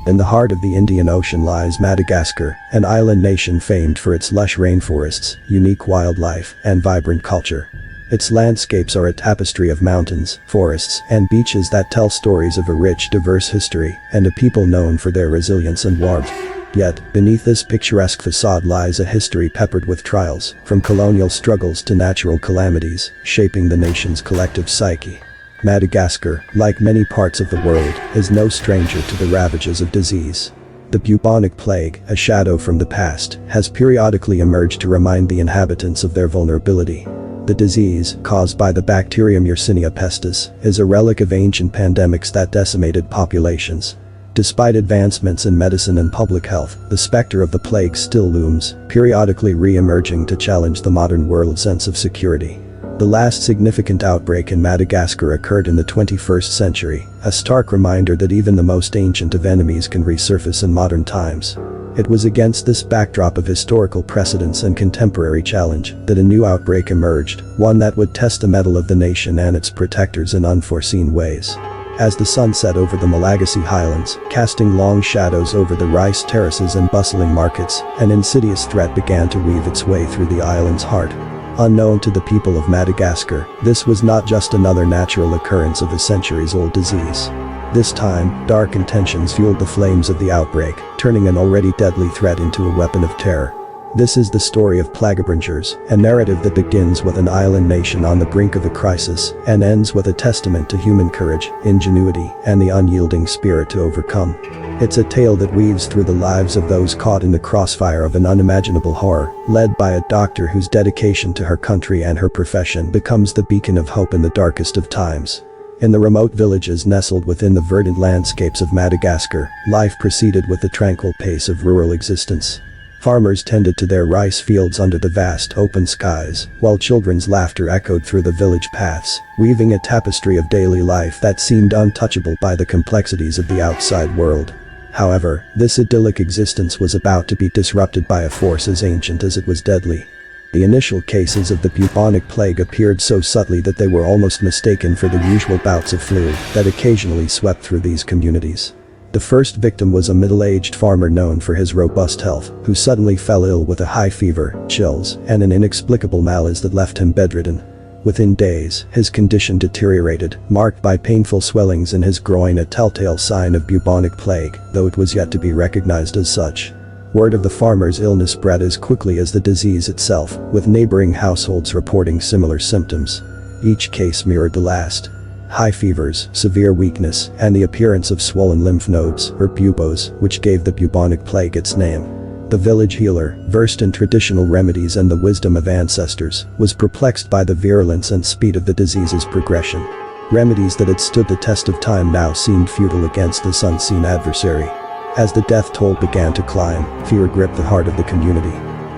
In the heart of the Indian Ocean lies Madagascar, an island nation famed for its lush rainforests, unique wildlife, and vibrant culture. Its landscapes are a tapestry of mountains, forests, and beaches that tell stories of a rich, diverse history, and a people known for their resilience and warmth. Yet, beneath this picturesque facade lies a history peppered with trials, from colonial struggles to natural calamities, shaping the nation's collective psyche. Madagascar, like many parts of the world, is no stranger to the ravages of disease. The bubonic plague, a shadow from the past, has periodically emerged to remind the inhabitants of their vulnerability. The disease, caused by the bacterium Yersinia pestis, is a relic of ancient pandemics that decimated populations. Despite advancements in medicine and public health, the specter of the plague still looms, periodically re-emerging to challenge the modern world's sense of security. The last significant outbreak in Madagascar occurred in the 21st century, a stark reminder that even the most ancient of enemies can resurface in modern times. It was against this backdrop of historical precedents and contemporary challenge that a new outbreak emerged, one that would test the mettle of the nation and its protectors in unforeseen ways. As the sun set over the Malagasy highlands, casting long shadows over the rice terraces and bustling markets, an insidious threat began to weave its way through the island's heart. Unknown to the people of Madagascar, this was not just another natural occurrence of a centuries-old disease. This time, dark intentions fueled the flames of the outbreak, turning an already deadly threat into a weapon of terror. This is the story of Plagabringers, a narrative that begins with an island nation on the brink of a crisis and ends with a testament to human courage, ingenuity, and the unyielding spirit to overcome. It's a tale that weaves through the lives of those caught in the crossfire of an unimaginable horror, led by a doctor whose dedication to her country and her profession becomes the beacon of hope in the darkest of times. In the remote villages nestled within the verdant landscapes of Madagascar, life proceeded with the tranquil pace of rural existence. Farmers tended to their rice fields under the vast open skies, while children's laughter echoed through the village paths, weaving a tapestry of daily life that seemed untouchable by the complexities of the outside world. However, this idyllic existence was about to be disrupted by a force as ancient as it was deadly. The initial cases of the bubonic plague appeared so subtly that they were almost mistaken for the usual bouts of flu that occasionally swept through these communities. The first victim was a middle-aged farmer known for his robust health, who suddenly fell ill with a high fever, chills, and an inexplicable malaise that left him bedridden. Within days, his condition deteriorated, marked by painful swellings in his groin, a telltale sign of bubonic plague, though it was yet to be recognized as such. Word of the farmer's illness spread as quickly as the disease itself, with neighboring households reporting similar symptoms. Each case mirrored the last. High fevers, severe weakness, and the appearance of swollen lymph nodes, or buboes, which gave the bubonic plague its name. The village healer, versed in traditional remedies and the wisdom of ancestors, was perplexed by the virulence and speed of the disease's progression. Remedies that had stood the test of time now seemed futile against this unseen adversary. As the death toll began to climb, fear gripped the heart of the community.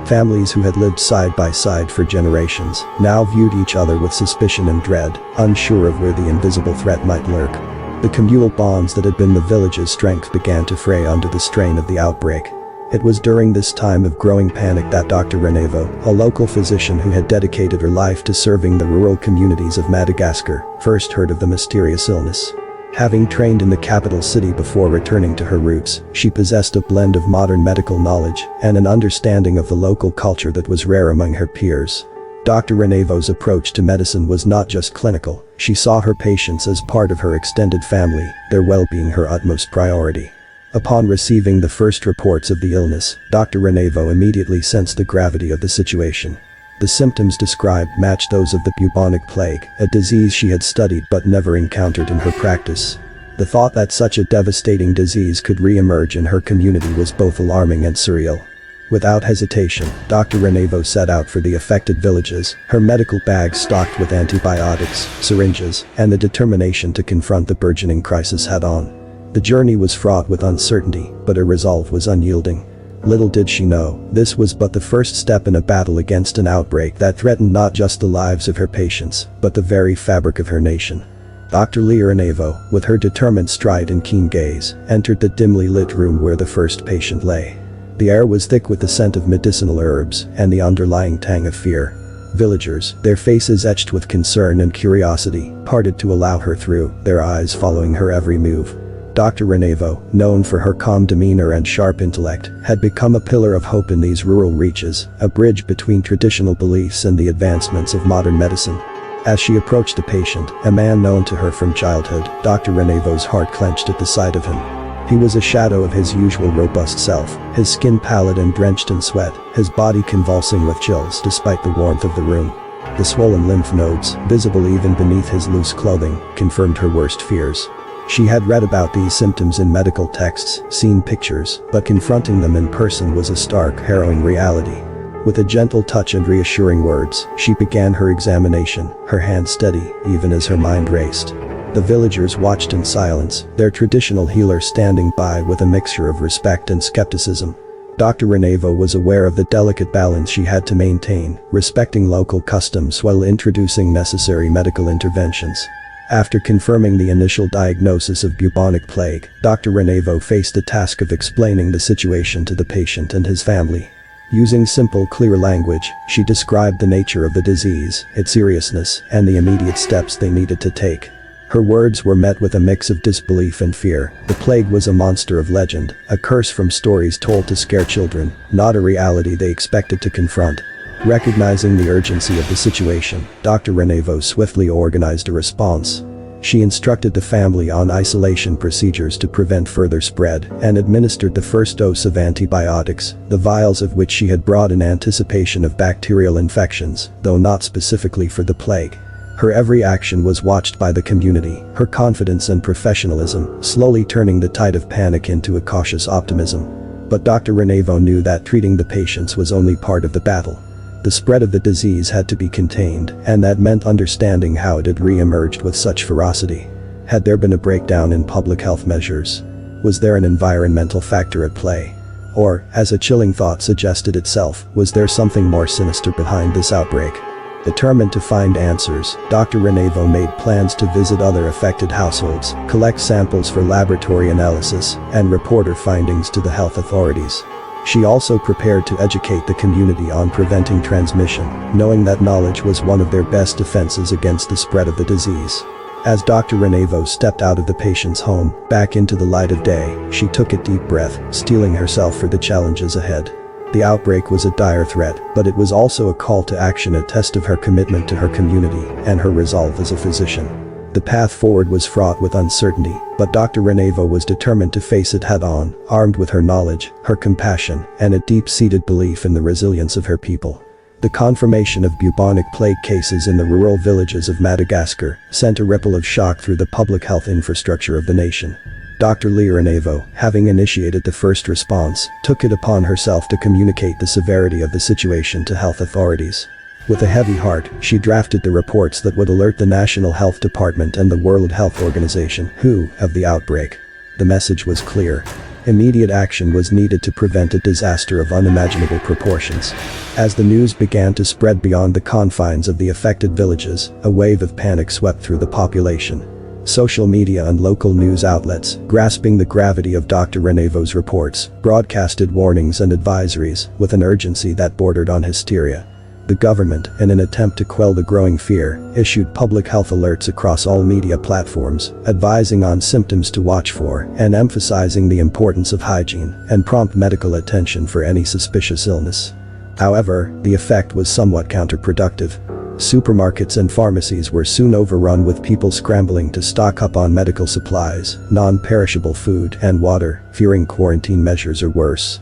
Families who had lived side by side for generations now viewed each other with suspicion and dread, unsure of where the invisible threat might lurk. The communal bonds that had been the village's strength began to fray under the strain of the outbreak. It was during this time of growing panic that Dr. Renevo, a local physician who had dedicated her life to serving the rural communities of Madagascar, first heard of the mysterious illness. Having trained in the capital city before returning to her roots, she possessed a blend of modern medical knowledge and an understanding of the local culture that was rare among her peers. Dr. Renevo's approach to medicine was not just clinical, she saw her patients as part of her extended family, their well-being her utmost priority. Upon receiving the first reports of the illness, Dr. Renevo immediately sensed the gravity of the situation. The symptoms described matched those of the bubonic plague, a disease she had studied but never encountered in her practice. The thought that such a devastating disease could re-emerge in her community was both alarming and surreal. Without hesitation, Dr. Renevo set out for the affected villages, her medical bag stocked with antibiotics, syringes, and the determination to confront the burgeoning crisis head-on. The journey was fraught with uncertainty, but her resolve was unyielding. Little did she know, this was but the first step in a battle against an outbreak that threatened not just the lives of her patients, but the very fabric of her nation. Dr. Renevo, with her determined stride and keen gaze, entered the dimly lit room where the first patient lay. The air was thick with the scent of medicinal herbs and the underlying tang of fear. Villagers, their faces etched with concern and curiosity, parted to allow her through, their eyes following her every move. Dr. Renevo, known for her calm demeanor and sharp intellect, had become a pillar of hope in these rural reaches, a bridge between traditional beliefs and the advancements of modern medicine. As she approached the patient, a man known to her from childhood, Dr. Renevo's heart clenched at the sight of him. He was a shadow of his usual robust self, his skin pallid and drenched in sweat, his body convulsing with chills despite the warmth of the room. The swollen lymph nodes, visible even beneath his loose clothing, confirmed her worst fears. She had read about these symptoms in medical texts, seen pictures, but confronting them in person was a stark, harrowing reality. With a gentle touch and reassuring words, she began her examination, her hand steady, even as her mind raced. The villagers watched in silence, their traditional healer standing by with a mixture of respect and skepticism. Dr. Renevo was aware of the delicate balance she had to maintain, respecting local customs while introducing necessary medical interventions. After confirming the initial diagnosis of bubonic plague, Dr. Renevo faced the task of explaining the situation to the patient and his family. Using simple, clear language, she described the nature of the disease, its seriousness, and the immediate steps they needed to take. Her words were met with a mix of disbelief and fear. The plague was a monster of legend, a curse from stories told to scare children, not a reality they expected to confront. Recognizing the urgency of the situation, Dr. Renevo swiftly organized a response. She instructed the family on isolation procedures to prevent further spread and administered the first dose of antibiotics, the vials of which she had brought in anticipation of bacterial infections, though not specifically for the plague. Her every action was watched by the community, her confidence and professionalism slowly turning the tide of panic into a cautious optimism. But Dr. Renevo knew that treating the patients was only part of the battle. The spread of the disease had to be contained, and that meant understanding how it had re-emerged with such ferocity. Had there been a breakdown in public health measures? Was there an environmental factor at play? Or, as a chilling thought suggested itself, was there something more sinister behind this outbreak? Determined to find answers, Dr. Renevo made plans to visit other affected households, collect samples for laboratory analysis, and report her findings to the health authorities. She also prepared to educate the community on preventing transmission, knowing that knowledge was one of their best defenses against the spread of the disease. As Dr. Renevo stepped out of the patient's home, back into the light of day, she took a deep breath, steeling herself for the challenges ahead. The outbreak was a dire threat, but it was also a call to action, a test of her commitment to her community and her resolve as a physician. The path forward was fraught with uncertainty, but Dr. Renevo was determined to face it head-on, armed with her knowledge, her compassion, and a deep-seated belief in the resilience of her people. The confirmation of bubonic plague cases in the rural villages of Madagascar sent a ripple of shock through the public health infrastructure of the nation. Dr. Renevo, having initiated the first response, took it upon herself to communicate the severity of the situation to health authorities. With a heavy heart, she drafted the reports that would alert the National Health Department and the World Health Organization, WHO, of the outbreak. The message was clear. Immediate action was needed to prevent a disaster of unimaginable proportions. As the news began to spread beyond the confines of the affected villages, a wave of panic swept through the population. Social media and local news outlets, grasping the gravity of Dr. Renevo's reports, broadcasted warnings and advisories with an urgency that bordered on hysteria. The government, in an attempt to quell the growing fear, issued public health alerts across all media platforms, advising on symptoms to watch for and emphasizing the importance of hygiene and prompt medical attention for any suspicious illness. However, the effect was somewhat counterproductive. Supermarkets and pharmacies were soon overrun with people scrambling to stock up on medical supplies, non-perishable food, and water, fearing quarantine measures or worse.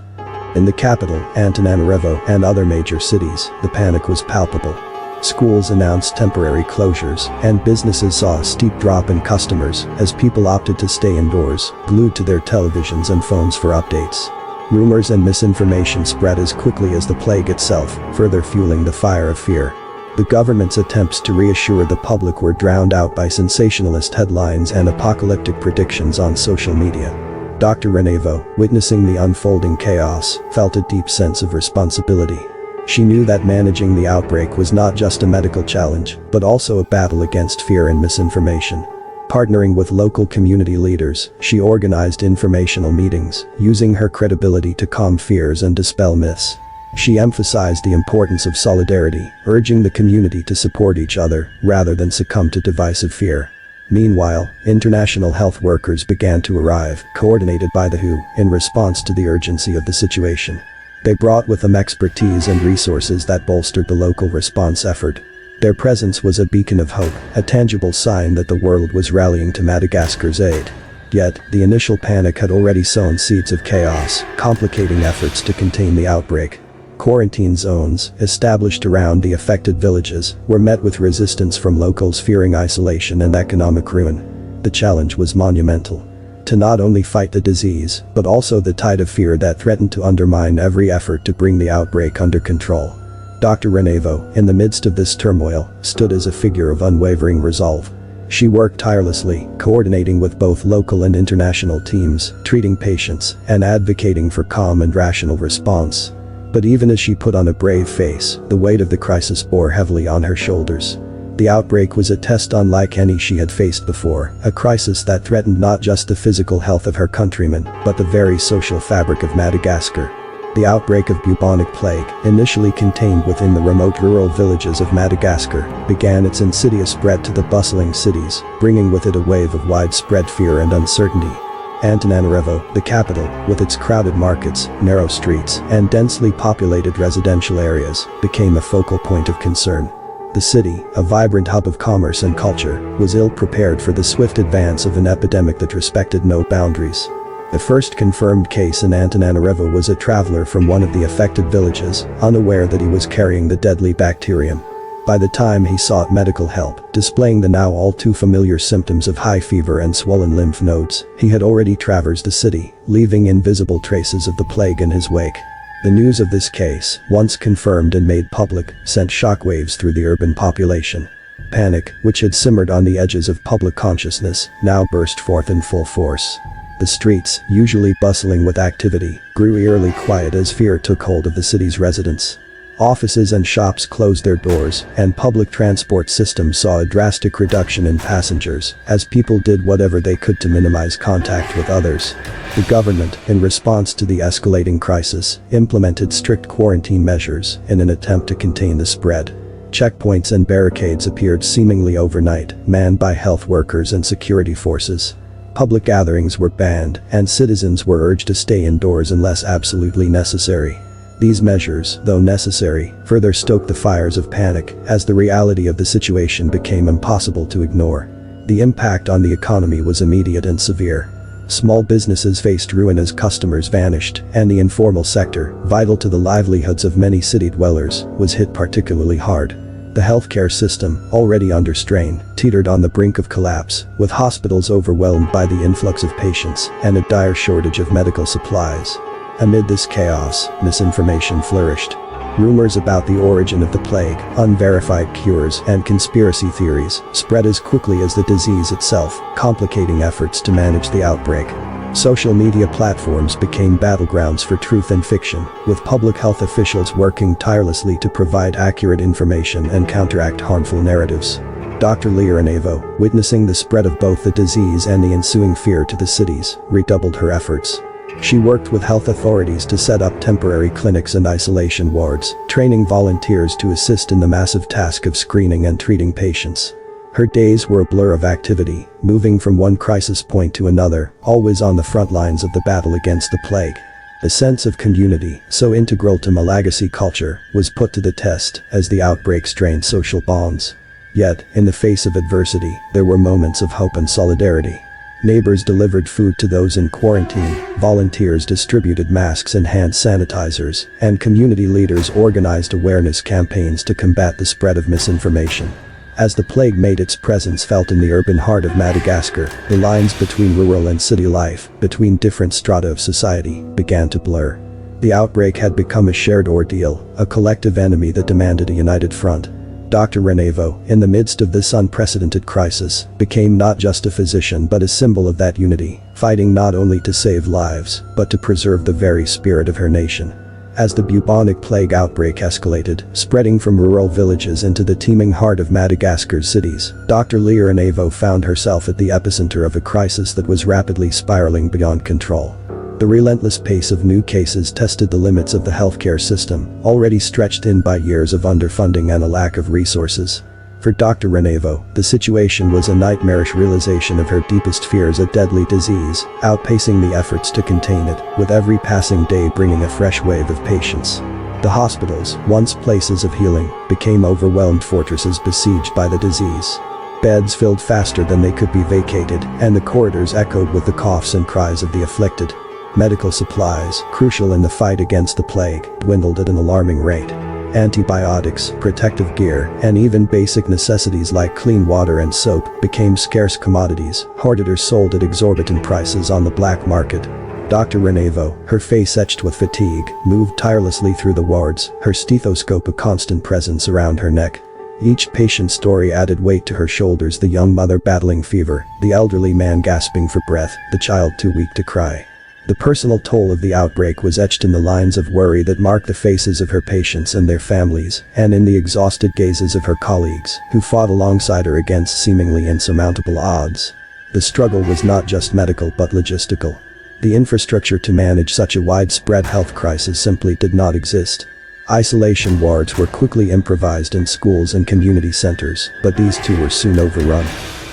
In the capital, Antananarivo, and other major cities, the panic was palpable. Schools announced temporary closures, and businesses saw a steep drop in customers as people opted to stay indoors, glued to their televisions and phones for updates. Rumors and misinformation spread as quickly as the plague itself, further fueling the fire of fear. The government's attempts to reassure the public were drowned out by sensationalist headlines and apocalyptic predictions on social media. Dr. Renevo, witnessing the unfolding chaos, felt a deep sense of responsibility. She knew that managing the outbreak was not just a medical challenge, but also a battle against fear and misinformation. Partnering with local community leaders, she organized informational meetings, using her credibility to calm fears and dispel myths. She emphasized the importance of solidarity, urging the community to support each other rather than succumb to divisive fear. Meanwhile, international health workers began to arrive, coordinated by the WHO, in response to the urgency of the situation. They brought with them expertise and resources that bolstered the local response effort. Their presence was a beacon of hope, a tangible sign that the world was rallying to Madagascar's aid. Yet, the initial panic had already sown seeds of chaos, complicating efforts to contain the outbreak. Quarantine zones, established around the affected villages, were met with resistance from locals fearing isolation and economic ruin. The challenge was monumental. To not only fight the disease, but also the tide of fear that threatened to undermine every effort to bring the outbreak under control. Dr. Renevo, in the midst of this turmoil, stood as a figure of unwavering resolve. She worked tirelessly, coordinating with both local and international teams, treating patients, and advocating for calm and rational response. But even as she put on a brave face, the weight of the crisis bore heavily on her shoulders. The outbreak was a test unlike any she had faced before, a crisis that threatened not just the physical health of her countrymen, but the very social fabric of Madagascar. The outbreak of bubonic plague, initially contained within the remote rural villages of Madagascar, began its insidious spread to the bustling cities, bringing with it a wave of widespread fear and uncertainty. Antananarivo, the capital, with its crowded markets, narrow streets, and densely populated residential areas, became a focal point of concern. The city, a vibrant hub of commerce and culture, was ill-prepared for the swift advance of an epidemic that respected no boundaries. The first confirmed case in Antananarivo was a traveler from one of the affected villages, unaware that he was carrying the deadly bacterium. By the time he sought medical help, displaying the now all too familiar symptoms of high fever and swollen lymph nodes, he had already traversed the city, leaving invisible traces of the plague in his wake. The news of this case, once confirmed and made public, sent shockwaves through the urban population. Panic, which had simmered on the edges of public consciousness, now burst forth in full force. The streets, usually bustling with activity, grew eerily quiet as fear took hold of the city's residents. Offices and shops closed their doors, and public transport systems saw a drastic reduction in passengers, as people did whatever they could to minimize contact with others. The government, in response to the escalating crisis, implemented strict quarantine measures in an attempt to contain the spread. Checkpoints and barricades appeared seemingly overnight, manned by health workers and security forces. Public gatherings were banned, and citizens were urged to stay indoors unless absolutely necessary. These measures, though necessary, further stoked the fires of panic as the reality of the situation became impossible to ignore. The impact on the economy was immediate and severe. Small businesses faced ruin as customers vanished, and the informal sector, vital to the livelihoods of many city dwellers, was hit particularly hard. The healthcare system, already under strain, teetered on the brink of collapse, with hospitals overwhelmed by the influx of patients and a dire shortage of medical supplies. Amid this chaos, misinformation flourished. Rumors about the origin of the plague, unverified cures, and conspiracy theories spread as quickly as the disease itself, complicating efforts to manage the outbreak. Social media platforms became battlegrounds for truth and fiction, with public health officials working tirelessly to provide accurate information and counteract harmful narratives. Dr. Renevo, witnessing the spread of both the disease and the ensuing fear to the cities, redoubled her efforts. She worked with health authorities to set up temporary clinics and isolation wards, training volunteers to assist in the massive task of screening and treating patients. Her days were a blur of activity, moving from one crisis point to another, always on the front lines of the battle against the plague. The sense of community, so integral to Malagasy culture, was put to the test as the outbreak strained social bonds. Yet, in the face of adversity, there were moments of hope and solidarity. Neighbors delivered food to those in quarantine, volunteers distributed masks and hand sanitizers, and community leaders organized awareness campaigns to combat the spread of misinformation. As the plague made its presence felt in the urban heart of Madagascar, the lines between rural and city life, between different strata of society, began to blur. The outbreak had become a shared ordeal, a collective enemy that demanded a united front. Dr. Renevo, in the midst of this unprecedented crisis, became not just a physician but a symbol of that unity, fighting not only to save lives, but to preserve the very spirit of her nation. As the bubonic plague outbreak escalated, spreading from rural villages into the teeming heart of Madagascar's cities, Dr. Renevo found herself at the epicenter of a crisis that was rapidly spiraling beyond control. The relentless pace of new cases tested the limits of the healthcare system, already stretched thin by years of underfunding and a lack of resources. For Dr. Renevo, the situation was a nightmarish realization of her deepest fears: a deadly disease, outpacing the efforts to contain it, with every passing day bringing a fresh wave of patients. The hospitals, once places of healing, became overwhelmed fortresses besieged by the disease. Beds filled faster than they could be vacated, and the corridors echoed with the coughs and cries of the afflicted. Medical supplies, crucial in the fight against the plague, dwindled at an alarming rate. Antibiotics, protective gear, and even basic necessities like clean water and soap became scarce commodities, hoarded or sold at exorbitant prices on the black market. Dr. Renevo, her face etched with fatigue, moved tirelessly through the wards, her stethoscope a constant presence around her neck. Each patient's story added weight to her shoulders: the young mother battling fever, the elderly man gasping for breath, the child too weak to cry. The personal toll of the outbreak was etched in the lines of worry that marked the faces of her patients and their families, and in the exhausted gazes of her colleagues, who fought alongside her against seemingly insurmountable odds. The struggle was not just medical but logistical. The infrastructure to manage such a widespread health crisis simply did not exist. Isolation wards were quickly improvised in schools and community centers, but these too were soon overrun.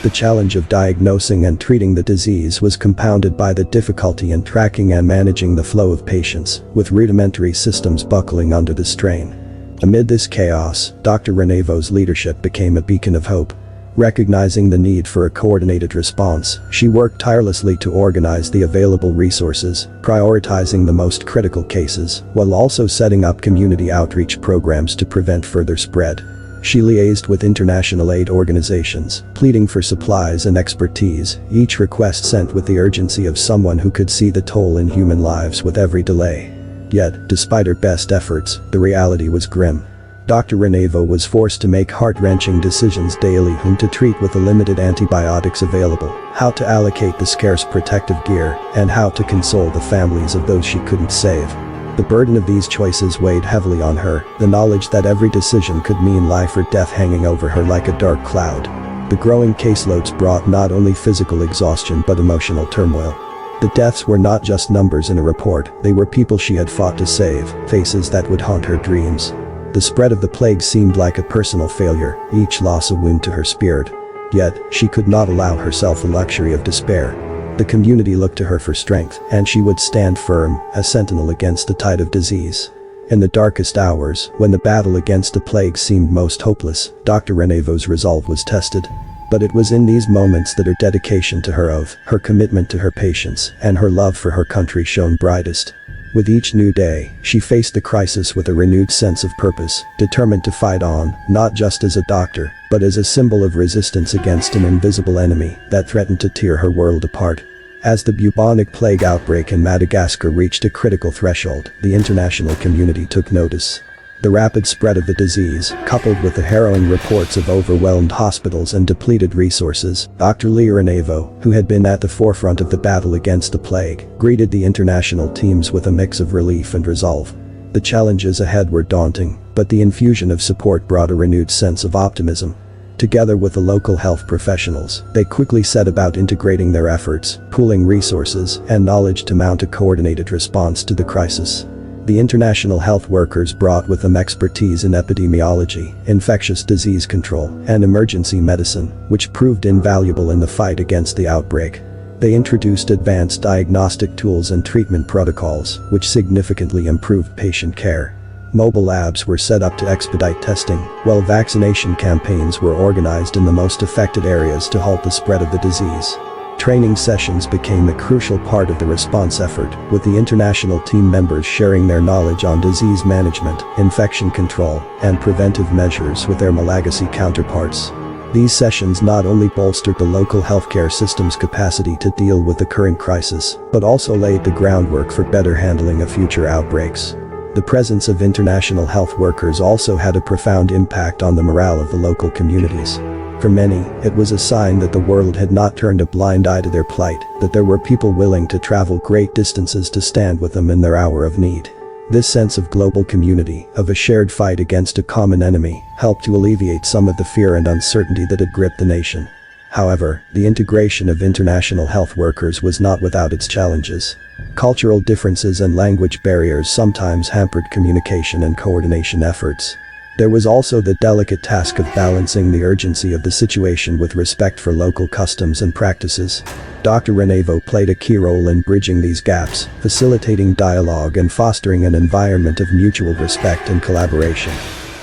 The challenge of diagnosing and treating the disease was compounded by the difficulty in tracking and managing the flow of patients, with rudimentary systems buckling under the strain. Amid this chaos, Dr. Renevo's leadership became a beacon of hope. Recognizing the need for a coordinated response, she worked tirelessly to organize the available resources, prioritizing the most critical cases, while also setting up community outreach programs to prevent further spread. She liaised with international aid organizations, pleading for supplies and expertise, each request sent with the urgency of someone who could see the toll in human lives with every delay. Yet, despite her best efforts, the reality was grim. Dr. Renevo was forced to make heart-wrenching decisions daily: whom to treat with the limited antibiotics available, how to allocate the scarce protective gear, and how to console the families of those she couldn't save. The burden of these choices weighed heavily on her, the knowledge that every decision could mean life or death hanging over her like a dark cloud. The growing caseloads brought not only physical exhaustion but emotional turmoil. The deaths were not just numbers in a report, they were people she had fought to save, faces that would haunt her dreams. The spread of the plague seemed like a personal failure, each loss a wound to her spirit. Yet, she could not allow herself the luxury of despair. The community looked to her for strength, and she would stand firm, a sentinel against the tide of disease. In the darkest hours, when the battle against the plague seemed most hopeless, Dr. Renevo's resolve was tested. But it was in these moments that her dedication to her oath, her commitment to her patients, and her love for her country shone brightest. With each new day, she faced the crisis with a renewed sense of purpose, determined to fight on, not just as a doctor, but as a symbol of resistance against an invisible enemy that threatened to tear her world apart. As the bubonic plague outbreak in Madagascar reached a critical threshold, the international community took notice. The rapid spread of the disease, coupled with the harrowing reports of overwhelmed hospitals and depleted resources, Dr. Renevo, who had been at the forefront of the battle against the plague, greeted the international teams with a mix of relief and resolve. The challenges ahead were daunting, but the infusion of support brought a renewed sense of optimism. Together with the local health professionals, they quickly set about integrating their efforts, pooling resources and knowledge to mount a coordinated response to the crisis. The international health workers brought with them expertise in epidemiology, infectious disease control, and emergency medicine, which proved invaluable in the fight against the outbreak. They introduced advanced diagnostic tools and treatment protocols, which significantly improved patient care. Mobile labs were set up to expedite testing, while vaccination campaigns were organized in the most affected areas to halt the spread of the disease. Training sessions became a crucial part of the response effort, with the international team members sharing their knowledge on disease management, infection control, and preventive measures with their Malagasy counterparts. These sessions not only bolstered the local healthcare system's capacity to deal with the current crisis, but also laid the groundwork for better handling of future outbreaks. The presence of international health workers also had a profound impact on the morale of the local communities. For many, it was a sign that the world had not turned a blind eye to their plight, that there were people willing to travel great distances to stand with them in their hour of need. This sense of global community, of a shared fight against a common enemy, helped to alleviate some of the fear and uncertainty that had gripped the nation. However, the integration of international health workers was not without its challenges. Cultural differences and language barriers sometimes hampered communication and coordination efforts. There was also the delicate task of balancing the urgency of the situation with respect for local customs and practices. Dr. Renevo played a key role in bridging these gaps, facilitating dialogue and fostering an environment of mutual respect and collaboration.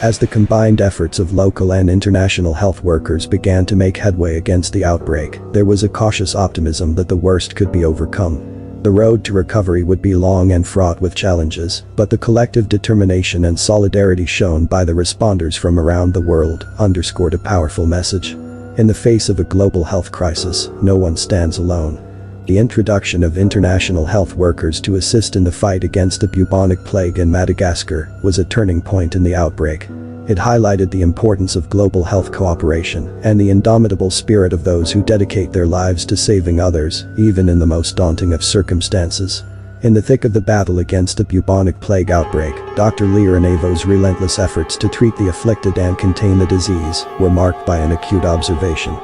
As the combined efforts of local and international health workers began to make headway against the outbreak, there was a cautious optimism that the worst could be overcome. The road to recovery would be long and fraught with challenges, but the collective determination and solidarity shown by the responders from around the world underscored a powerful message. In the face of a global health crisis, no one stands alone. The introduction of international health workers to assist in the fight against the bubonic plague in Madagascar was a turning point in the outbreak. It highlighted the importance of global health cooperation and the indomitable spirit of those who dedicate their lives to saving others, even in the most daunting of circumstances. In the thick of the battle against the bubonic plague outbreak, Dr. Renevo's relentless efforts to treat the afflicted and contain the disease were marked by an acute observation.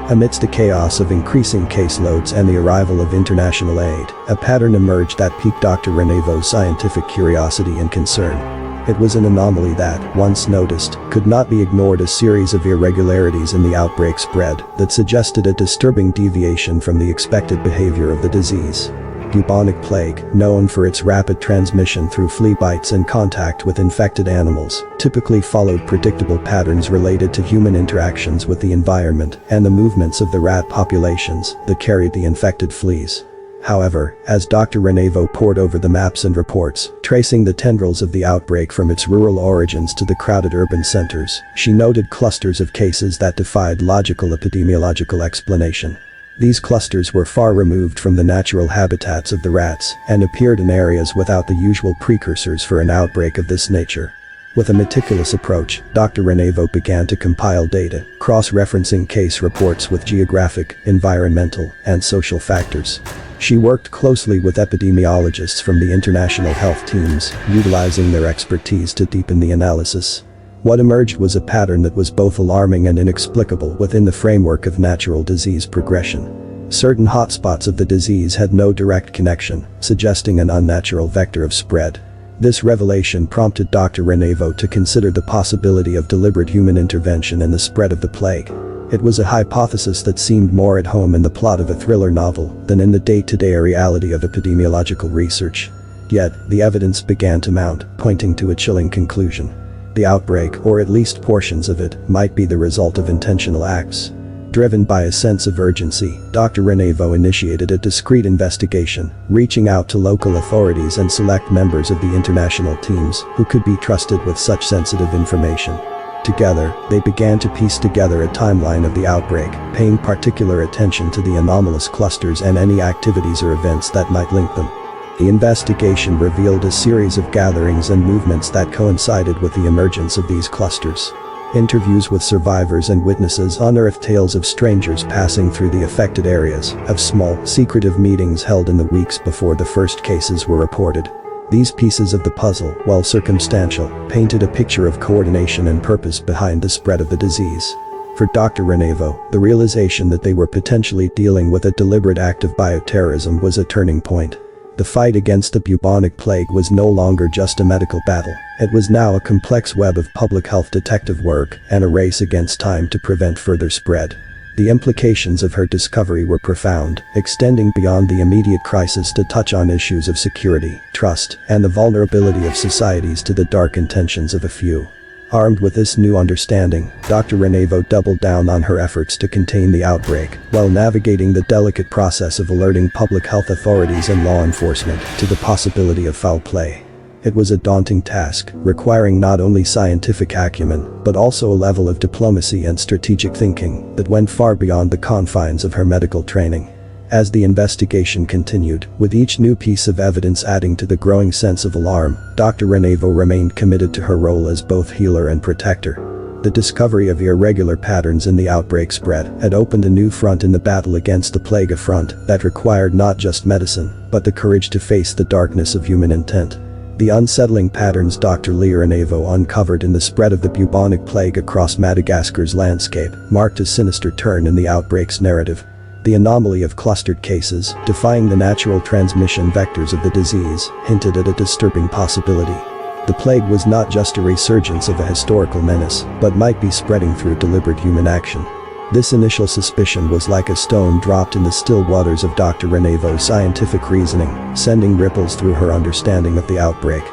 Amidst the chaos of increasing caseloads and the arrival of international aid, a pattern emerged that piqued Dr. Renevo's scientific curiosity and concern. It was an anomaly that, once noticed, could not be ignored. A series of irregularities in the outbreak spread that suggested a disturbing deviation from the expected behavior of the disease. Bubonic plague, known for its rapid transmission through flea bites and contact with infected animals, typically followed predictable patterns related to human interactions with the environment and the movements of the rat populations that carried the infected fleas. However, as Dr. Renevo pored over the maps and reports, tracing the tendrils of the outbreak from its rural origins to the crowded urban centers, she noted clusters of cases that defied logical epidemiological explanation. These clusters were far removed from the natural habitats of the rats and appeared in areas without the usual precursors for an outbreak of this nature. With a meticulous approach, Dr. Renevo began to compile data, cross-referencing case reports with geographic, environmental, and social factors. She worked closely with epidemiologists from the international health teams, utilizing their expertise to deepen the analysis. What emerged was a pattern that was both alarming and inexplicable within the framework of natural disease progression. Certain hotspots of the disease had no direct connection, suggesting an unnatural vector of spread. This revelation prompted Dr. Renevo to consider the possibility of deliberate human intervention in the spread of the plague. It was a hypothesis that seemed more at home in the plot of a thriller novel than in the day-to-day reality of epidemiological research. Yet, the evidence began to mount, pointing to a chilling conclusion. The outbreak, or at least portions of it, might be the result of intentional acts. Driven by a sense of urgency, Dr. Renevo initiated a discreet investigation, reaching out to local authorities and select members of the international teams who could be trusted with such sensitive information. Together, they began to piece together a timeline of the outbreak, paying particular attention to the anomalous clusters and any activities or events that might link them. The investigation revealed a series of gatherings and movements that coincided with the emergence of these clusters. Interviews with survivors and witnesses unearthed tales of strangers passing through the affected areas, of small, secretive meetings held in the weeks before the first cases were reported. These pieces of the puzzle, while circumstantial, painted a picture of coordination and purpose behind the spread of the disease. For Dr. Renevo, the realization that they were potentially dealing with a deliberate act of bioterrorism was a turning point. The fight against the bubonic plague was no longer just a medical battle. It was now a complex web of public health detective work and a race against time to prevent further spread. The implications of her discovery were profound, extending beyond the immediate crisis to touch on issues of security, trust, and the vulnerability of societies to the dark intentions of a few. Armed with this new understanding, Dr. Renevo doubled down on her efforts to contain the outbreak, while navigating the delicate process of alerting public health authorities and law enforcement to the possibility of foul play. It was a daunting task, requiring not only scientific acumen, but also a level of diplomacy and strategic thinking that went far beyond the confines of her medical training. As the investigation continued, with each new piece of evidence adding to the growing sense of alarm, Dr. Renevo remained committed to her role as both healer and protector. The discovery of irregular patterns in the outbreak spread had opened a new front in the battle against the plague, a front that required not just medicine, but the courage to face the darkness of human intent. The unsettling patterns Dr. Renevo uncovered in the spread of the bubonic plague across Madagascar's landscape marked a sinister turn in the outbreak's narrative. The anomaly of clustered cases, defying the natural transmission vectors of the disease, hinted at a disturbing possibility. The plague was not just a resurgence of a historical menace, but might be spreading through deliberate human action. This initial suspicion was like a stone dropped in the still waters of Dr. Renevo's scientific reasoning, sending ripples through her understanding of the outbreak.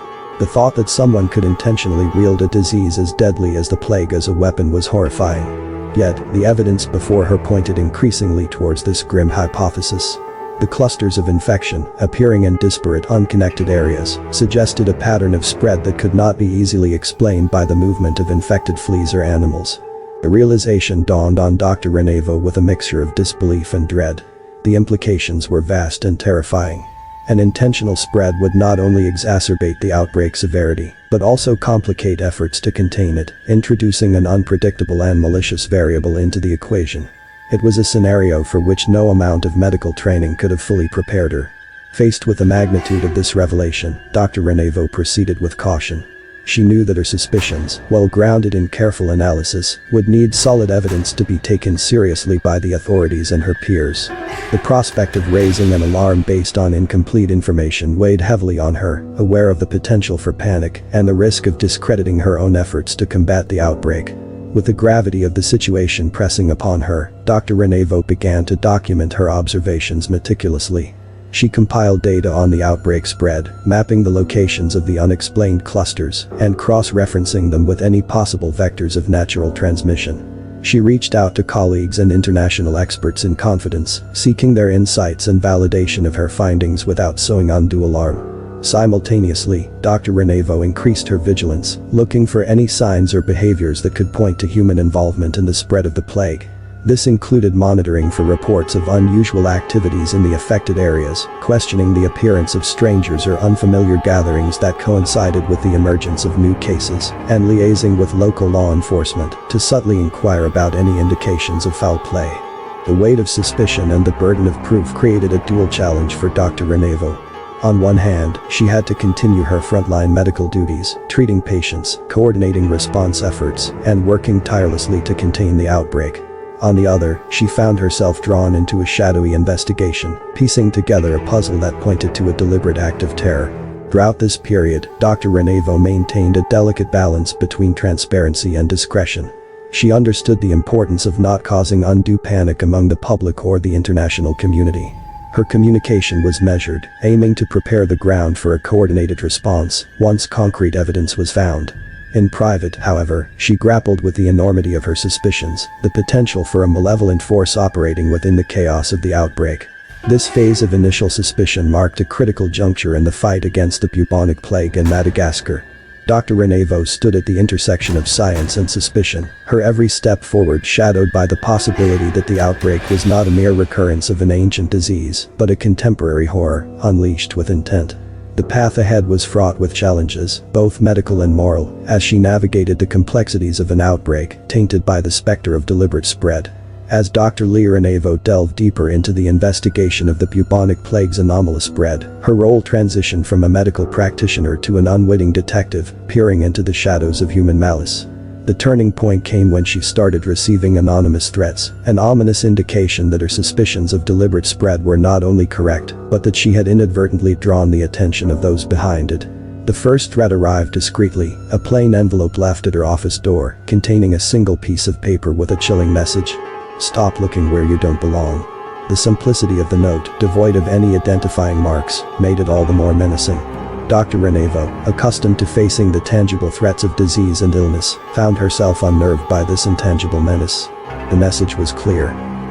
The thought that someone could intentionally wield a disease as deadly as the plague as a weapon was horrifying. Yet, the evidence before her pointed increasingly towards this grim hypothesis. The clusters of infection, appearing in disparate, unconnected areas, suggested a pattern of spread that could not be easily explained by the movement of infected fleas or animals. The realization dawned on Dr. Renevo with a mixture of disbelief and dread. The implications were vast and terrifying. An intentional spread would not only exacerbate the outbreak's severity, but also complicate efforts to contain it, introducing an unpredictable and malicious variable into the equation. It was a scenario for which no amount of medical training could have fully prepared her. Faced with the magnitude of this revelation, Dr. Renevo proceeded with caution. She knew that her suspicions, while grounded in careful analysis, would need solid evidence to be taken seriously by the authorities and her peers. The prospect of raising an alarm based on incomplete information weighed heavily on her, aware of the potential for panic and the risk of discrediting her own efforts to combat the outbreak. With the gravity of the situation pressing upon her, Dr. Renevo began to document her observations meticulously. She compiled data on the outbreak spread, mapping the locations of the unexplained clusters and cross-referencing them with any possible vectors of natural transmission. She reached out to colleagues and international experts in confidence, seeking their insights and validation of her findings without sowing undue alarm. Simultaneously, Dr. Renevo increased her vigilance, looking for any signs or behaviors that could point to human involvement in the spread of the plague. This included monitoring for reports of unusual activities in the affected areas, questioning the appearance of strangers or unfamiliar gatherings that coincided with the emergence of new cases, and liaising with local law enforcement to subtly inquire about any indications of foul play. The weight of suspicion and the burden of proof created a dual challenge for Dr. Renevo. On one hand, she had to continue her frontline medical duties, treating patients, coordinating response efforts, and working tirelessly to contain the outbreak. On the other, she found herself drawn into a shadowy investigation, piecing together a puzzle that pointed to a deliberate act of terror. Throughout this period, Dr. Renevo maintained a delicate balance between transparency and discretion. She understood the importance of not causing undue panic among the public or the international community. Her communication was measured, aiming to prepare the ground for a coordinated response once concrete evidence was found. In private, however, she grappled with the enormity of her suspicions, the potential for a malevolent force operating within the chaos of the outbreak. This phase of initial suspicion marked a critical juncture in the fight against the bubonic plague in Madagascar. Dr. Renevo stood at the intersection of science and suspicion, her every step forward shadowed by the possibility that the outbreak was not a mere recurrence of an ancient disease, but a contemporary horror, unleashed with intent. The path ahead was fraught with challenges, both medical and moral, as she navigated the complexities of an outbreak tainted by the specter of deliberate spread. As Dr. Renevo delved deeper into the investigation of the bubonic plague's anomalous spread, her role transitioned from a medical practitioner to an unwitting detective, peering into the shadows of human malice. The turning point came when she started receiving anonymous threats, an ominous indication that her suspicions of deliberate spread were not only correct, but that she had inadvertently drawn the attention of those behind it. The first threat arrived discreetly, a plain envelope left at her office door, containing a single piece of paper with a chilling message. "Stop looking where you don't belong." The simplicity of the note, devoid of any identifying marks, made it all the more menacing. Dr. Renevo, accustomed to facing the tangible threats of disease and illness, found herself unnerved by this intangible menace. The message was clear.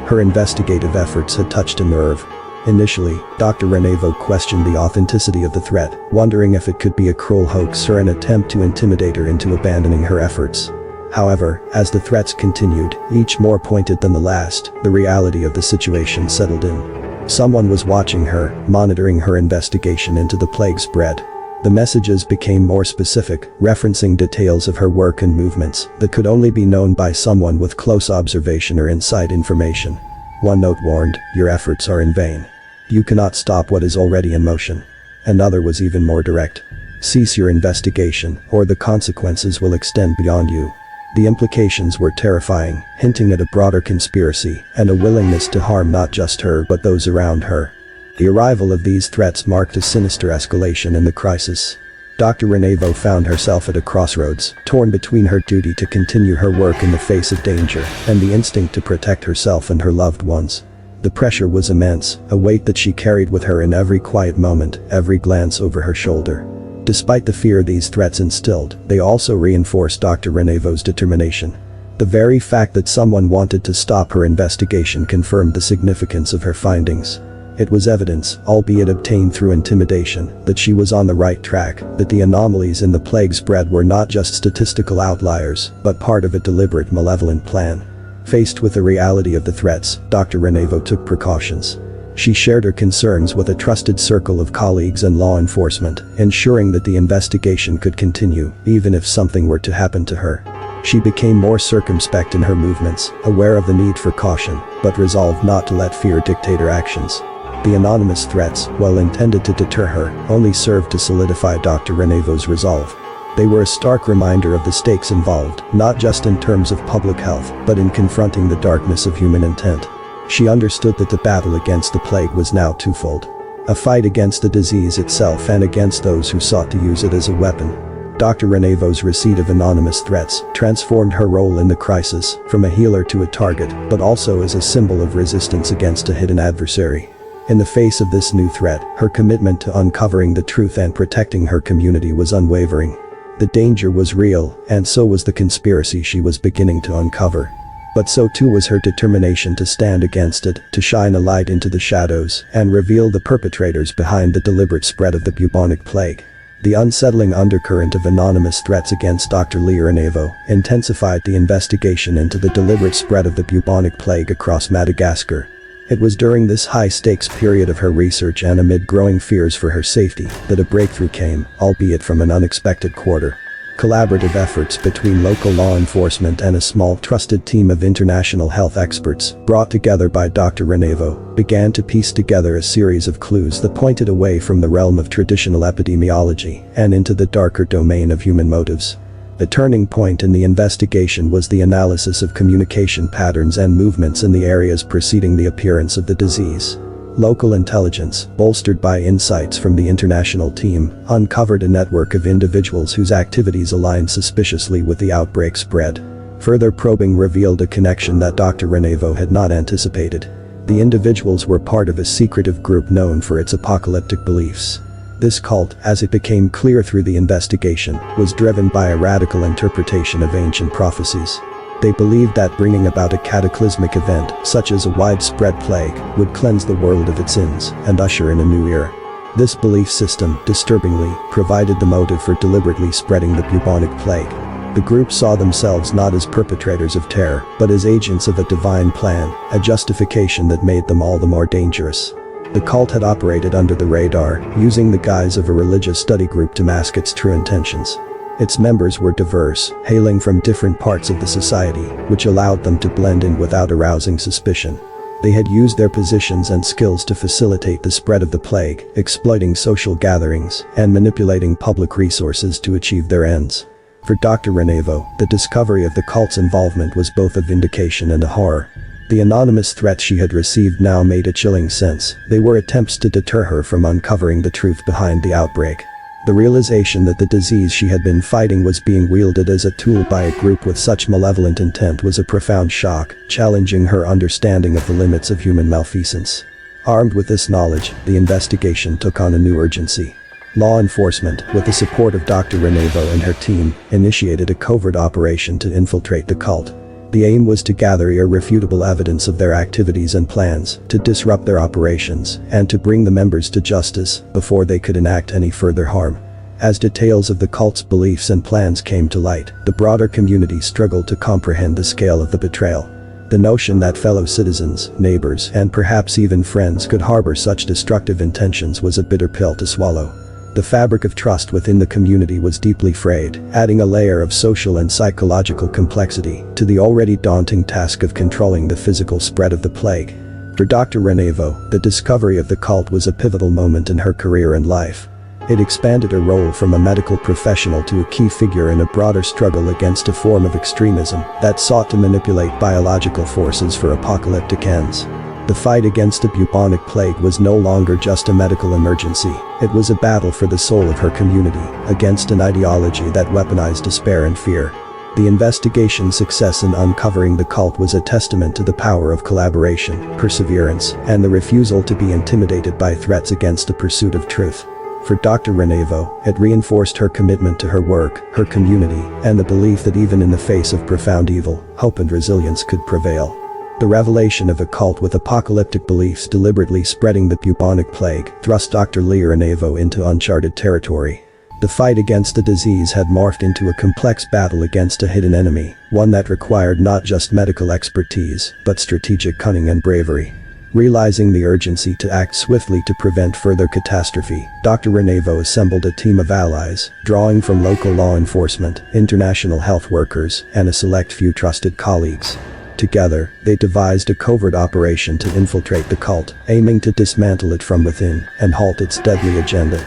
Her investigative efforts had touched a nerve. Initially, Dr. Renevo questioned the authenticity of the threat, wondering if it could be a cruel hoax or an attempt to intimidate her into abandoning her efforts. However, as the threats continued, each more pointed than the last, the reality of the situation settled in. Someone was watching her, monitoring her investigation into the plague spread. The messages became more specific, referencing details of her work and movements that could only be known by someone with close observation or inside information. One note warned, "Your efforts are in vain. You cannot stop what is already in motion." Another was even more direct. "Cease your investigation, or the consequences will extend beyond you." The implications were terrifying, hinting at a broader conspiracy and a willingness to harm not just her but those around her. The arrival of these threats marked a sinister escalation in the crisis. Dr. Renevo found herself at a crossroads, torn between her duty to continue her work in the face of danger and the instinct to protect herself and her loved ones. The pressure was immense, a weight that she carried with her in every quiet moment, every glance over her shoulder. Despite the fear these threats instilled, they also reinforced Dr. Renevo's determination. The very fact that someone wanted to stop her investigation confirmed the significance of her findings. It was evidence, albeit obtained through intimidation, that she was on the right track, that the anomalies in the plague spread were not just statistical outliers, but part of a deliberate malevolent plan. Faced with the reality of the threats, Dr. Renevo took precautions. She shared her concerns with a trusted circle of colleagues and law enforcement, ensuring that the investigation could continue, even if something were to happen to her. She became more circumspect in her movements, aware of the need for caution, but resolved not to let fear dictate her actions. The anonymous threats, while intended to deter her, only served to solidify Dr. Renevo's resolve. They were a stark reminder of the stakes involved, not just in terms of public health, but in confronting the darkness of human intent. She understood that the battle against the plague was now twofold. A fight against the disease itself and against those who sought to use it as a weapon. Dr. Renevo's receipt of anonymous threats transformed her role in the crisis, from a healer to a target, but also as a symbol of resistance against a hidden adversary. In the face of this new threat, her commitment to uncovering the truth and protecting her community was unwavering. The danger was real, and so was the conspiracy she was beginning to uncover. But so too was her determination to stand against it, to shine a light into the shadows, and reveal the perpetrators behind the deliberate spread of the bubonic plague. The unsettling undercurrent of anonymous threats against Dr. Renevo intensified the investigation into the deliberate spread of the bubonic plague across Madagascar. It was during this high-stakes period of her research and amid growing fears for her safety that a breakthrough came, albeit from an unexpected quarter. Collaborative efforts between local law enforcement and a small trusted team of international health experts, brought together by Dr. Renevo, began to piece together a series of clues that pointed away from the realm of traditional epidemiology and into the darker domain of human motives. The turning point in the investigation was the analysis of communication patterns and movements in the areas preceding the appearance of the disease. Local intelligence, bolstered by insights from the international team, uncovered a network of individuals whose activities aligned suspiciously with the outbreak spread. Further probing revealed a connection that Dr. Renevo had not anticipated. The individuals were part of a secretive group known for its apocalyptic beliefs. This cult, as it became clear through the investigation, was driven by a radical interpretation of ancient prophecies. They believed that bringing about a cataclysmic event, such as a widespread plague, would cleanse the world of its sins and usher in a new era. This belief system, disturbingly, provided the motive for deliberately spreading the bubonic plague. The group saw themselves not as perpetrators of terror, but as agents of a divine plan, a justification that made them all the more dangerous. The cult had operated under the radar, using the guise of a religious study group to mask its true intentions. Its members were diverse, hailing from different parts of the society, which allowed them to blend in without arousing suspicion. They had used their positions and skills to facilitate the spread of the plague, exploiting social gatherings and manipulating public resources to achieve their ends. For Dr. Renevo, the discovery of the cult's involvement was both a vindication and a horror. The anonymous threats she had received now made a chilling sense. They were attempts to deter her from uncovering the truth behind the outbreak. The realization that the disease she had been fighting was being wielded as a tool by a group with such malevolent intent was a profound shock, challenging her understanding of the limits of human malfeasance. Armed with this knowledge, the investigation took on a new urgency. Law enforcement, with the support of Dr. Renevo and her team, initiated a covert operation to infiltrate the cult. The aim was to gather irrefutable evidence of their activities and plans, to disrupt their operations, and to bring the members to justice before they could enact any further harm. As details of the cult's beliefs and plans came to light, the broader community struggled to comprehend the scale of the betrayal. The notion that fellow citizens, neighbors, and perhaps even friends could harbor such destructive intentions was a bitter pill to swallow. The fabric of trust within the community was deeply frayed, adding a layer of social and psychological complexity to the already daunting task of controlling the physical spread of the plague. For Dr. Renevo, the discovery of the cult was a pivotal moment in her career and life. It expanded her role from a medical professional to a key figure in a broader struggle against a form of extremism that sought to manipulate biological forces for apocalyptic ends. The fight against the bubonic plague was no longer just a medical emergency, it was a battle for the soul of her community, against an ideology that weaponized despair and fear. The investigation's success in uncovering the cult was a testament to the power of collaboration, perseverance, and the refusal to be intimidated by threats against the pursuit of truth. For Dr. Renevo, it reinforced her commitment to her work, her community, and the belief that even in the face of profound evil, hope and resilience could prevail. The revelation of a cult with apocalyptic beliefs deliberately spreading the bubonic plague thrust Dr. Renevo into uncharted territory. The fight against the disease had morphed into a complex battle against a hidden enemy, one that required not just medical expertise, but strategic cunning and bravery. Realizing the urgency to act swiftly to prevent further catastrophe, Dr. Renevo assembled a team of allies, drawing from local law enforcement, international health workers, and a select few trusted colleagues. Together, they devised a covert operation to infiltrate the cult, aiming to dismantle it from within and halt its deadly agenda.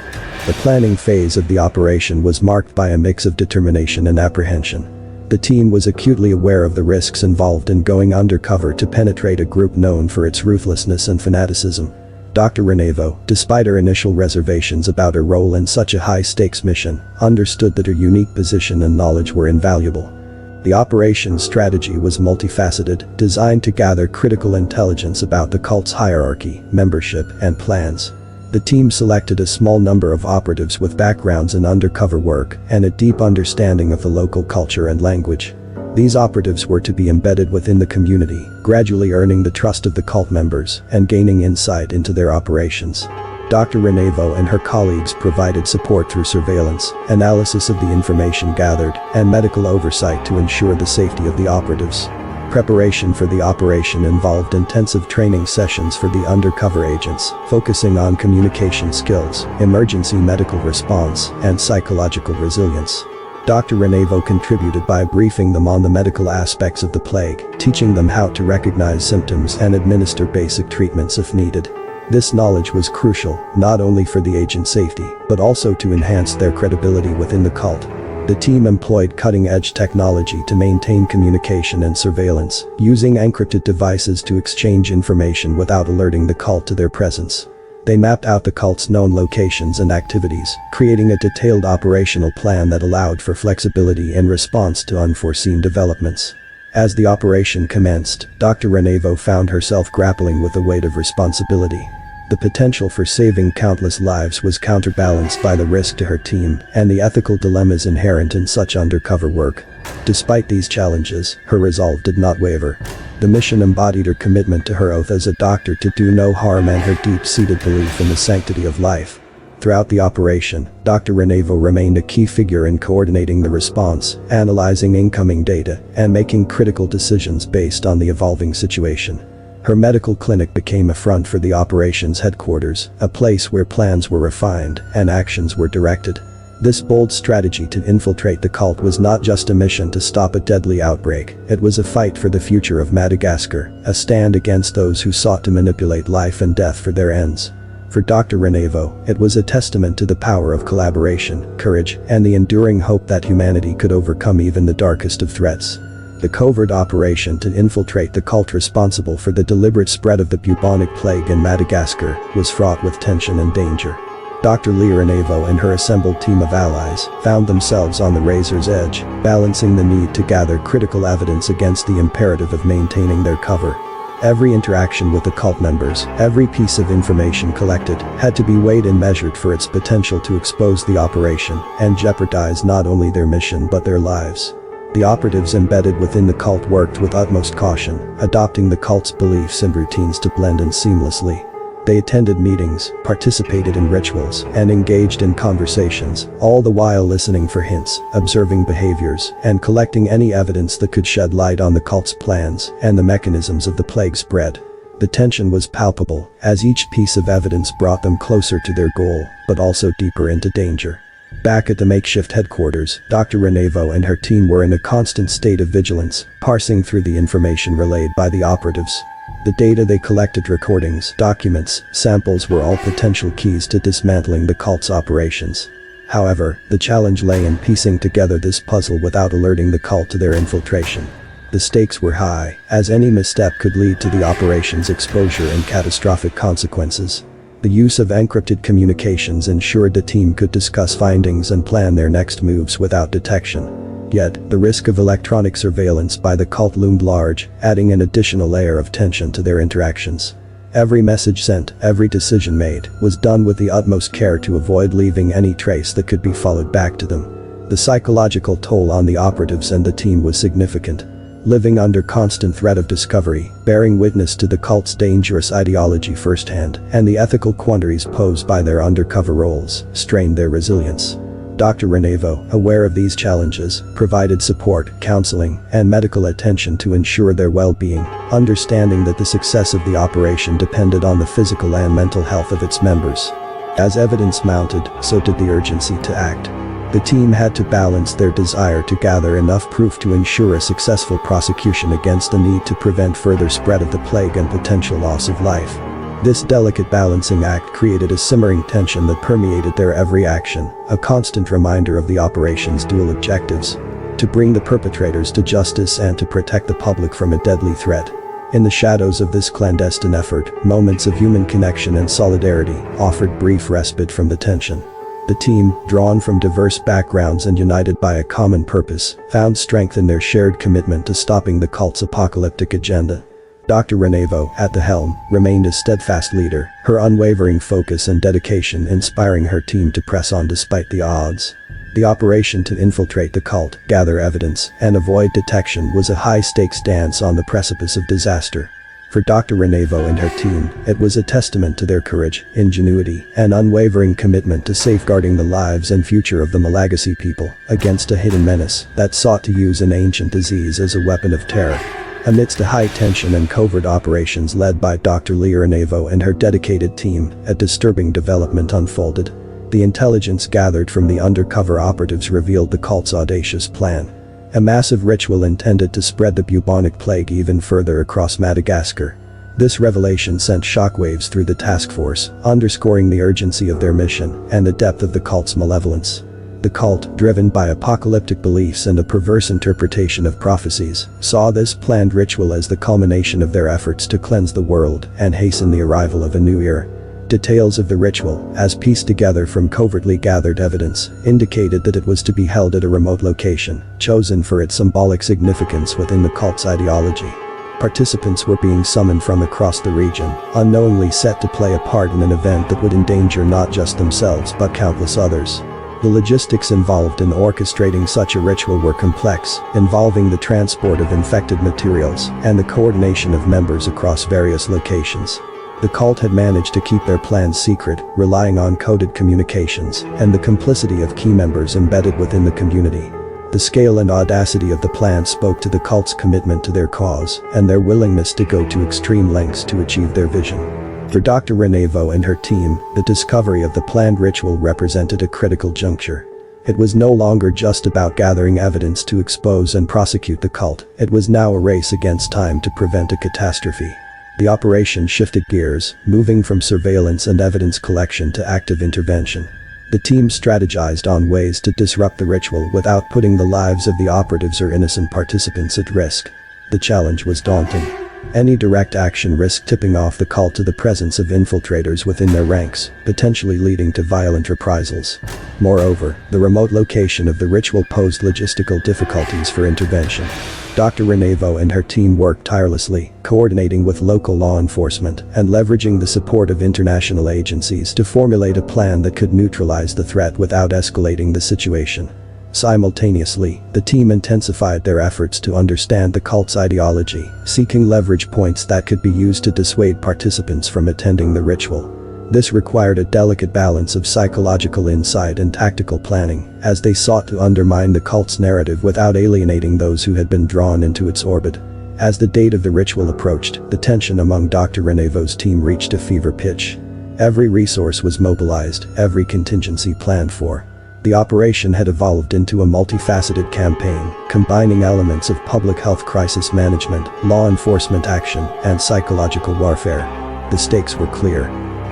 The planning phase of the operation was marked by a mix of determination and apprehension. The team was acutely aware of the risks involved in going undercover to penetrate a group known for its ruthlessness and fanaticism. Dr. Renevo, despite her initial reservations about her role in such a high-stakes mission, understood that her unique position and knowledge were invaluable. The operation's strategy was multifaceted, designed to gather critical intelligence about the cult's hierarchy, membership, and plans. The team selected a small number of operatives with backgrounds in undercover work and a deep understanding of the local culture and language. These operatives were to be embedded within the community, gradually earning the trust of the cult members and gaining insight into their operations. Dr. Renevo and her colleagues provided support through surveillance, analysis of the information gathered, and medical oversight to ensure the safety of the operatives. Preparation for the operation involved intensive training sessions for the undercover agents, focusing on communication skills, emergency medical response, and psychological resilience. Dr. Renevo contributed by briefing them on the medical aspects of the plague, teaching them how to recognize symptoms and administer basic treatments if needed. This knowledge was crucial, not only for the agent's safety, but also to enhance their credibility within the cult. The team employed cutting-edge technology to maintain communication and surveillance, using encrypted devices to exchange information without alerting the cult to their presence. They mapped out the cult's known locations and activities, creating a detailed operational plan that allowed for flexibility in response to unforeseen developments. As the operation commenced, Dr. Renevo found herself grappling with the weight of responsibility. The potential for saving countless lives was counterbalanced by the risk to her team and the ethical dilemmas inherent in such undercover work. Despite these challenges, her resolve did not waver. The mission embodied her commitment to her oath as a doctor to do no harm and her deep-seated belief in the sanctity of life. Throughout the operation, Dr. Renevo remained a key figure in coordinating the response, analyzing incoming data, and making critical decisions based on the evolving situation. Her medical clinic became a front for the operations headquarters, a place where plans were refined and actions were directed. This bold strategy to infiltrate the cult was not just a mission to stop a deadly outbreak, it was a fight for the future of Madagascar, a stand against those who sought to manipulate life and death for their ends. For Dr. Renevo, it was a testament to the power of collaboration, courage, and the enduring hope that humanity could overcome even the darkest of threats. The covert operation to infiltrate the cult responsible for the deliberate spread of the bubonic plague in Madagascar was fraught with tension and danger. Dr. Renevo and her assembled team of allies found themselves on the razor's edge, balancing the need to gather critical evidence against the imperative of maintaining their cover. Every interaction with the cult members, every piece of information collected, had to be weighed and measured for its potential to expose the operation and jeopardize not only their mission but their lives. The operatives embedded within the cult worked with utmost caution, adopting the cult's beliefs and routines to blend in seamlessly. They attended meetings, participated in rituals, and engaged in conversations, all the while listening for hints, observing behaviors, and collecting any evidence that could shed light on the cult's plans and the mechanisms of the plague spread. The tension was palpable, as each piece of evidence brought them closer to their goal, but also deeper into danger. Back at the makeshift headquarters, Dr. Renevo and her team were in a constant state of vigilance, parsing through the information relayed by the operatives. The data they collected, recordings, documents, samples, were all potential keys to dismantling the cult's operations. However, the challenge lay in piecing together this puzzle without alerting the cult to their infiltration. The stakes were high, as any misstep could lead to the operation's exposure and catastrophic consequences. The use of encrypted communications ensured the team could discuss findings and plan their next moves without detection. Yet, the risk of electronic surveillance by the cult loomed large, adding an additional layer of tension to their interactions. Every message sent, every decision made, was done with the utmost care to avoid leaving any trace that could be followed back to them. The psychological toll on the operatives and the team was significant. Living under constant threat of discovery, bearing witness to the cult's dangerous ideology firsthand, and the ethical quandaries posed by their undercover roles, strained their resilience. Dr. Renevo, aware of these challenges, provided support, counseling, and medical attention to ensure their well-being, understanding that the success of the operation depended on the physical and mental health of its members. As evidence mounted, so did the urgency to act. The team had to balance their desire to gather enough proof to ensure a successful prosecution against the need to prevent further spread of the plague and potential loss of life. This delicate balancing act created a simmering tension that permeated their every action, a constant reminder of the operation's dual objectives: to bring the perpetrators to justice and to protect the public from a deadly threat. In the shadows of this clandestine effort, moments of human connection and solidarity offered brief respite from the tension. The team, drawn from diverse backgrounds and united by a common purpose, found strength in their shared commitment to stopping the cult's apocalyptic agenda. Dr. Renevo, at the helm, remained a steadfast leader, her unwavering focus and dedication inspiring her team to press on despite the odds. The operation to infiltrate the cult, gather evidence, and avoid detection was a high-stakes dance on the precipice of disaster. For Dr. Renevo and her team, it was a testament to their courage, ingenuity, and unwavering commitment to safeguarding the lives and future of the Malagasy people against a hidden menace that sought to use an ancient disease as a weapon of terror. Amidst the high tension and covert operations led by Dr. Renevo and her dedicated team, a disturbing development unfolded. The intelligence gathered from the undercover operatives revealed the cult's audacious plan. A massive ritual intended to spread the bubonic plague even further across Madagascar. This revelation sent shockwaves through the task force, underscoring the urgency of their mission and the depth of the cult's malevolence. The cult, driven by apocalyptic beliefs and a perverse interpretation of prophecies, saw this planned ritual as the culmination of their efforts to cleanse the world and hasten the arrival of a new era. Details of the ritual, as pieced together from covertly gathered evidence, indicated that it was to be held at a remote location, chosen for its symbolic significance within the cult's ideology. Participants were being summoned from across the region, unknowingly set to play a part in an event that would endanger not just themselves but countless others. The logistics involved in orchestrating such a ritual were complex, involving the transport of infected materials and the coordination of members across various locations. The cult had managed to keep their plans secret, relying on coded communications and the complicity of key members embedded within the community. The scale and audacity of the plan spoke to the cult's commitment to their cause and their willingness to go to extreme lengths to achieve their vision. For Dr. Renevo and her team, the discovery of the planned ritual represented a critical juncture. It was no longer just about gathering evidence to expose and prosecute the cult, it was now a race against time to prevent a catastrophe. The operation shifted gears, moving from surveillance and evidence collection to active intervention. The team strategized on ways to disrupt the ritual without putting the lives of the operatives or innocent participants at risk. The challenge was daunting. Any direct action risked tipping off the cult to the presence of infiltrators within their ranks, potentially leading to violent reprisals. Moreover, the remote location of the ritual posed logistical difficulties for intervention. Dr. Renevo and her team worked tirelessly, coordinating with local law enforcement and leveraging the support of international agencies to formulate a plan that could neutralize the threat without escalating the situation. Simultaneously, the team intensified their efforts to understand the cult's ideology, seeking leverage points that could be used to dissuade participants from attending the ritual. This required a delicate balance of psychological insight and tactical planning, as they sought to undermine the cult's narrative without alienating those who had been drawn into its orbit. As the date of the ritual approached, the tension among Dr. Renevo's team reached a fever pitch. Every resource was mobilized, every contingency planned for. The operation had evolved into a multifaceted campaign, combining elements of public health crisis management, law enforcement action, and psychological warfare. The stakes were clear.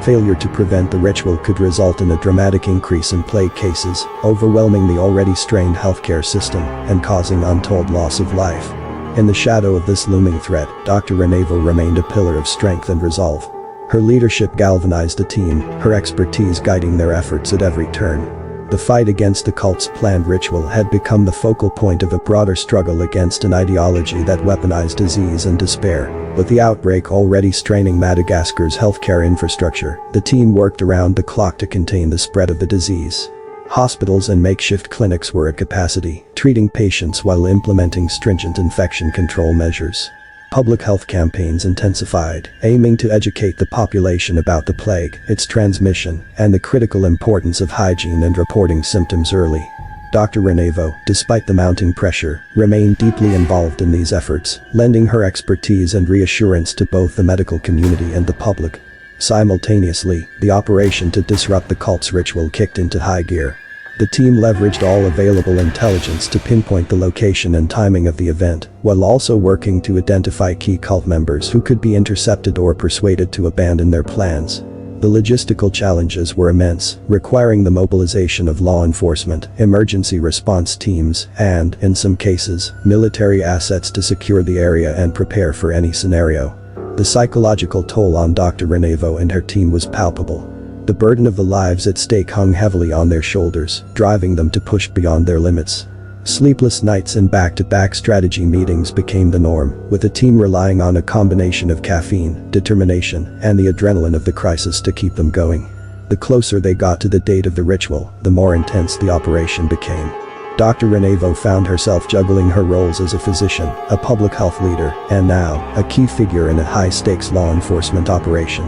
Failure to prevent the ritual could result in a dramatic increase in plague cases, overwhelming the already strained healthcare system and causing untold loss of life. In the shadow of this looming threat, Dr. Renevo remained a pillar of strength and resolve. Her leadership galvanized the team, her expertise guiding their efforts at every turn. The fight against the cult's planned ritual had become the focal point of a broader struggle against an ideology that weaponized disease and despair. With the outbreak already straining Madagascar's healthcare infrastructure, the team worked around the clock to contain the spread of the disease. Hospitals and makeshift clinics were at capacity, treating patients while implementing stringent infection control measures. Public health campaigns intensified, aiming to educate the population about the plague, its transmission, and the critical importance of hygiene and reporting symptoms early. Dr. Renevo, despite the mounting pressure, remained deeply involved in these efforts, lending her expertise and reassurance to both the medical community and the public. Simultaneously, the operation to disrupt the cult's ritual kicked into high gear. The team leveraged all available intelligence to pinpoint the location and timing of the event, while also working to identify key cult members who could be intercepted or persuaded to abandon their plans. The logistical challenges were immense, requiring the mobilization of law enforcement, emergency response teams, and, in some cases, military assets to secure the area and prepare for any scenario. The psychological toll on Dr. Renevo and her team was palpable. The burden of the lives at stake hung heavily on their shoulders, driving them to push beyond their limits. Sleepless nights and back-to-back strategy meetings became the norm, with the team relying on a combination of caffeine, determination, and the adrenaline of the crisis to keep them going. The closer they got to the date of the ritual, the more intense the operation became. Dr. Renevo found herself juggling her roles as a physician, a public health leader, and now, a key figure in a high-stakes law enforcement operation.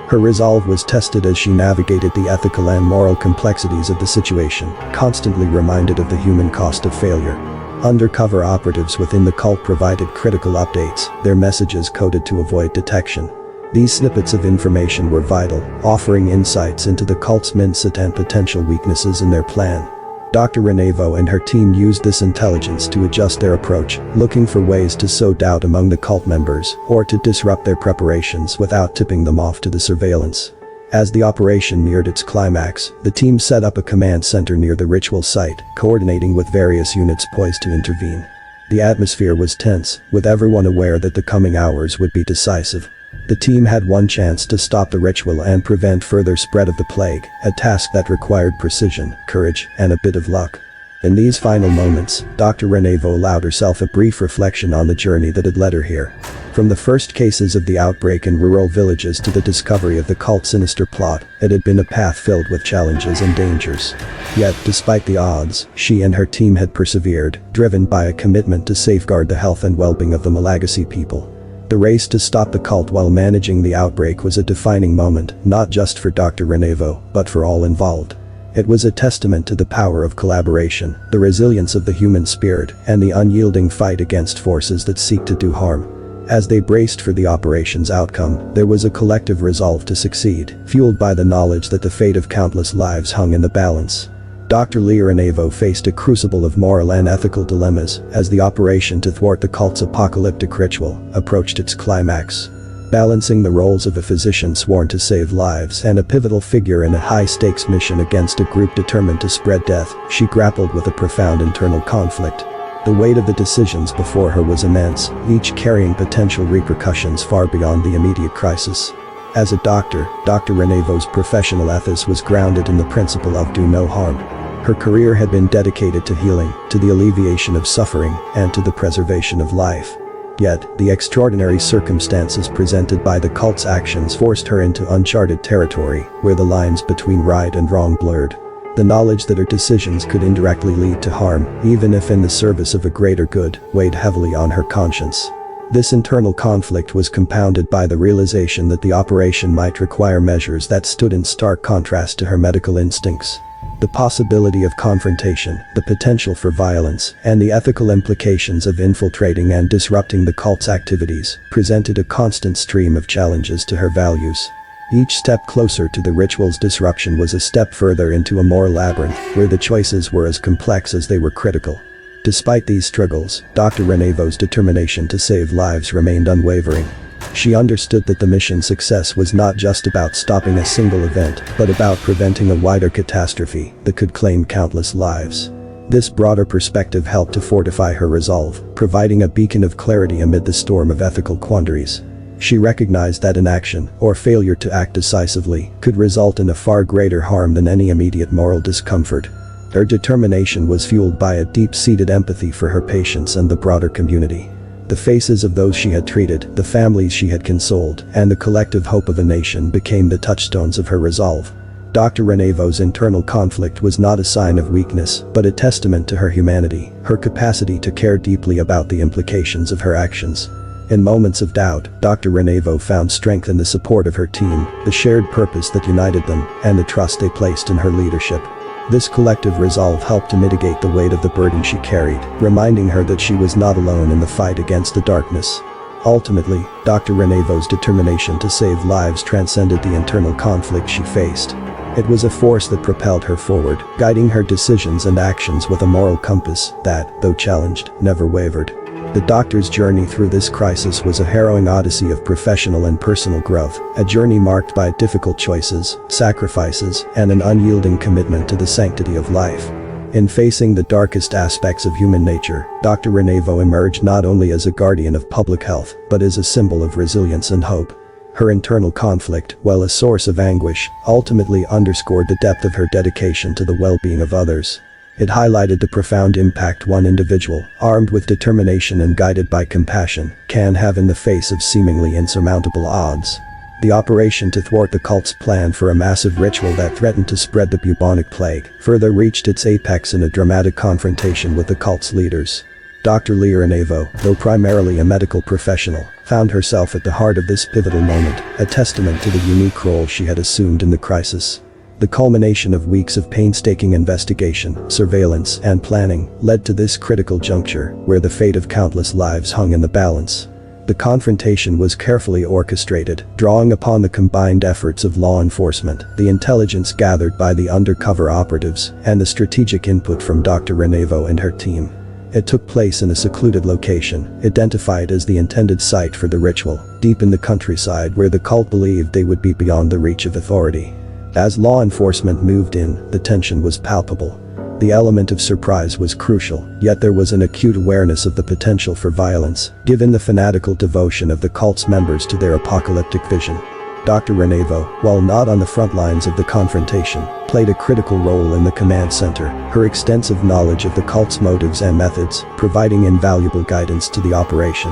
Her resolve was tested as she navigated the ethical and moral complexities of the situation, constantly reminded of the human cost of failure. Undercover operatives within the cult provided critical updates, their messages coded to avoid detection. These snippets of information were vital, offering insights into the cult's mindset and potential weaknesses in their plan. Dr. Renevo and her team used this intelligence to adjust their approach, looking for ways to sow doubt among the cult members or to disrupt their preparations without tipping them off to the surveillance. As the operation neared its climax, the team set up a command center near the ritual site, coordinating with various units poised to intervene. The atmosphere was tense, with everyone aware that the coming hours would be decisive. The team had one chance to stop the ritual and prevent further spread of the plague, a task that required precision, courage, and a bit of luck. In these final moments, Dr. Renevo allowed herself a brief reflection on the journey that had led her here. From the first cases of the outbreak in rural villages to the discovery of the cult's sinister plot, it had been a path filled with challenges and dangers. Yet, despite the odds, she and her team had persevered, driven by a commitment to safeguard the health and well-being of the Malagasy people. The race to stop the cult while managing the outbreak was a defining moment, not just for Dr. Renevo, but for all involved. It was a testament to the power of collaboration, the resilience of the human spirit, and the unyielding fight against forces that seek to do harm. As they braced for the operation's outcome, there was a collective resolve to succeed, fueled by the knowledge that the fate of countless lives hung in the balance. Dr. Renevo faced a crucible of moral and ethical dilemmas as the operation to thwart the cult's apocalyptic ritual approached its climax. Balancing the roles of a physician sworn to save lives and a pivotal figure in a high-stakes mission against a group determined to spread death, she grappled with a profound internal conflict. The weight of the decisions before her was immense, each carrying potential repercussions far beyond the immediate crisis. As a doctor, Dr. Renevo's professional ethics was grounded in the principle of do no harm. Her career had been dedicated to healing, to the alleviation of suffering, and to the preservation of life. Yet, the extraordinary circumstances presented by the cult's actions forced her into uncharted territory, where the lines between right and wrong blurred. The knowledge that her decisions could indirectly lead to harm, even if in the service of a greater good, weighed heavily on her conscience. This internal conflict was compounded by the realization that the operation might require measures that stood in stark contrast to her medical instincts. The possibility of confrontation, the potential for violence, and the ethical implications of infiltrating and disrupting the cult's activities presented a constant stream of challenges to her values. Each step closer to the ritual's disruption was a step further into a moral labyrinth where the choices were as complex as they were critical. Despite these struggles, Dr. Renevo's determination to save lives remained unwavering. She understood that the mission's success was not just about stopping a single event, but about preventing a wider catastrophe that could claim countless lives. This broader perspective helped to fortify her resolve, providing a beacon of clarity amid the storm of ethical quandaries. She recognized that inaction, or failure to act decisively, could result in a far greater harm than any immediate moral discomfort. Her determination was fueled by a deep-seated empathy for her patients and the broader community. The faces of those she had treated, the families she had consoled, and the collective hope of a nation became the touchstones of her resolve. Dr. Renevo's internal conflict was not a sign of weakness, but a testament to her humanity, her capacity to care deeply about the implications of her actions. In moments of doubt, Dr. Renevo found strength in the support of her team, the shared purpose that united them, and the trust they placed in her leadership. This collective resolve helped to mitigate the weight of the burden she carried, reminding her that she was not alone in the fight against the darkness. Ultimately, Dr. Renevo's determination to save lives transcended the internal conflict she faced. It was a force that propelled her forward, guiding her decisions and actions with a moral compass that, though challenged, never wavered. The doctor's journey through this crisis was a harrowing odyssey of professional and personal growth, a journey marked by difficult choices, sacrifices, and an unyielding commitment to the sanctity of life. In facing the darkest aspects of human nature, Dr. Renevo emerged not only as a guardian of public health, but as a symbol of resilience and hope. Her internal conflict, while a source of anguish, ultimately underscored the depth of her dedication to the well-being of others. It highlighted the profound impact one individual, armed with determination and guided by compassion, can have in the face of seemingly insurmountable odds. The operation to thwart the cult's plan for a massive ritual that threatened to spread the bubonic plague further reached its apex in a dramatic confrontation with the cult's leaders. Dr. Leah Renevo, though primarily a medical professional, found herself at the heart of this pivotal moment, a testament to the unique role she had assumed in the crisis. The culmination of weeks of painstaking investigation, surveillance, and planning led to this critical juncture, where the fate of countless lives hung in the balance. The confrontation was carefully orchestrated, drawing upon the combined efforts of law enforcement, the intelligence gathered by the undercover operatives, and the strategic input from Dr. Renevo and her team. It took place in a secluded location, identified as the intended site for the ritual, deep in the countryside where the cult believed they would be beyond the reach of authority. As law enforcement moved in, the tension was palpable. The element of surprise was crucial, yet there was an acute awareness of the potential for violence, given the fanatical devotion of the cult's members to their apocalyptic vision. Dr. Renevo, while not on the front lines of the confrontation, played a critical role in the command center, her extensive knowledge of the cult's motives and methods, providing invaluable guidance to the operation.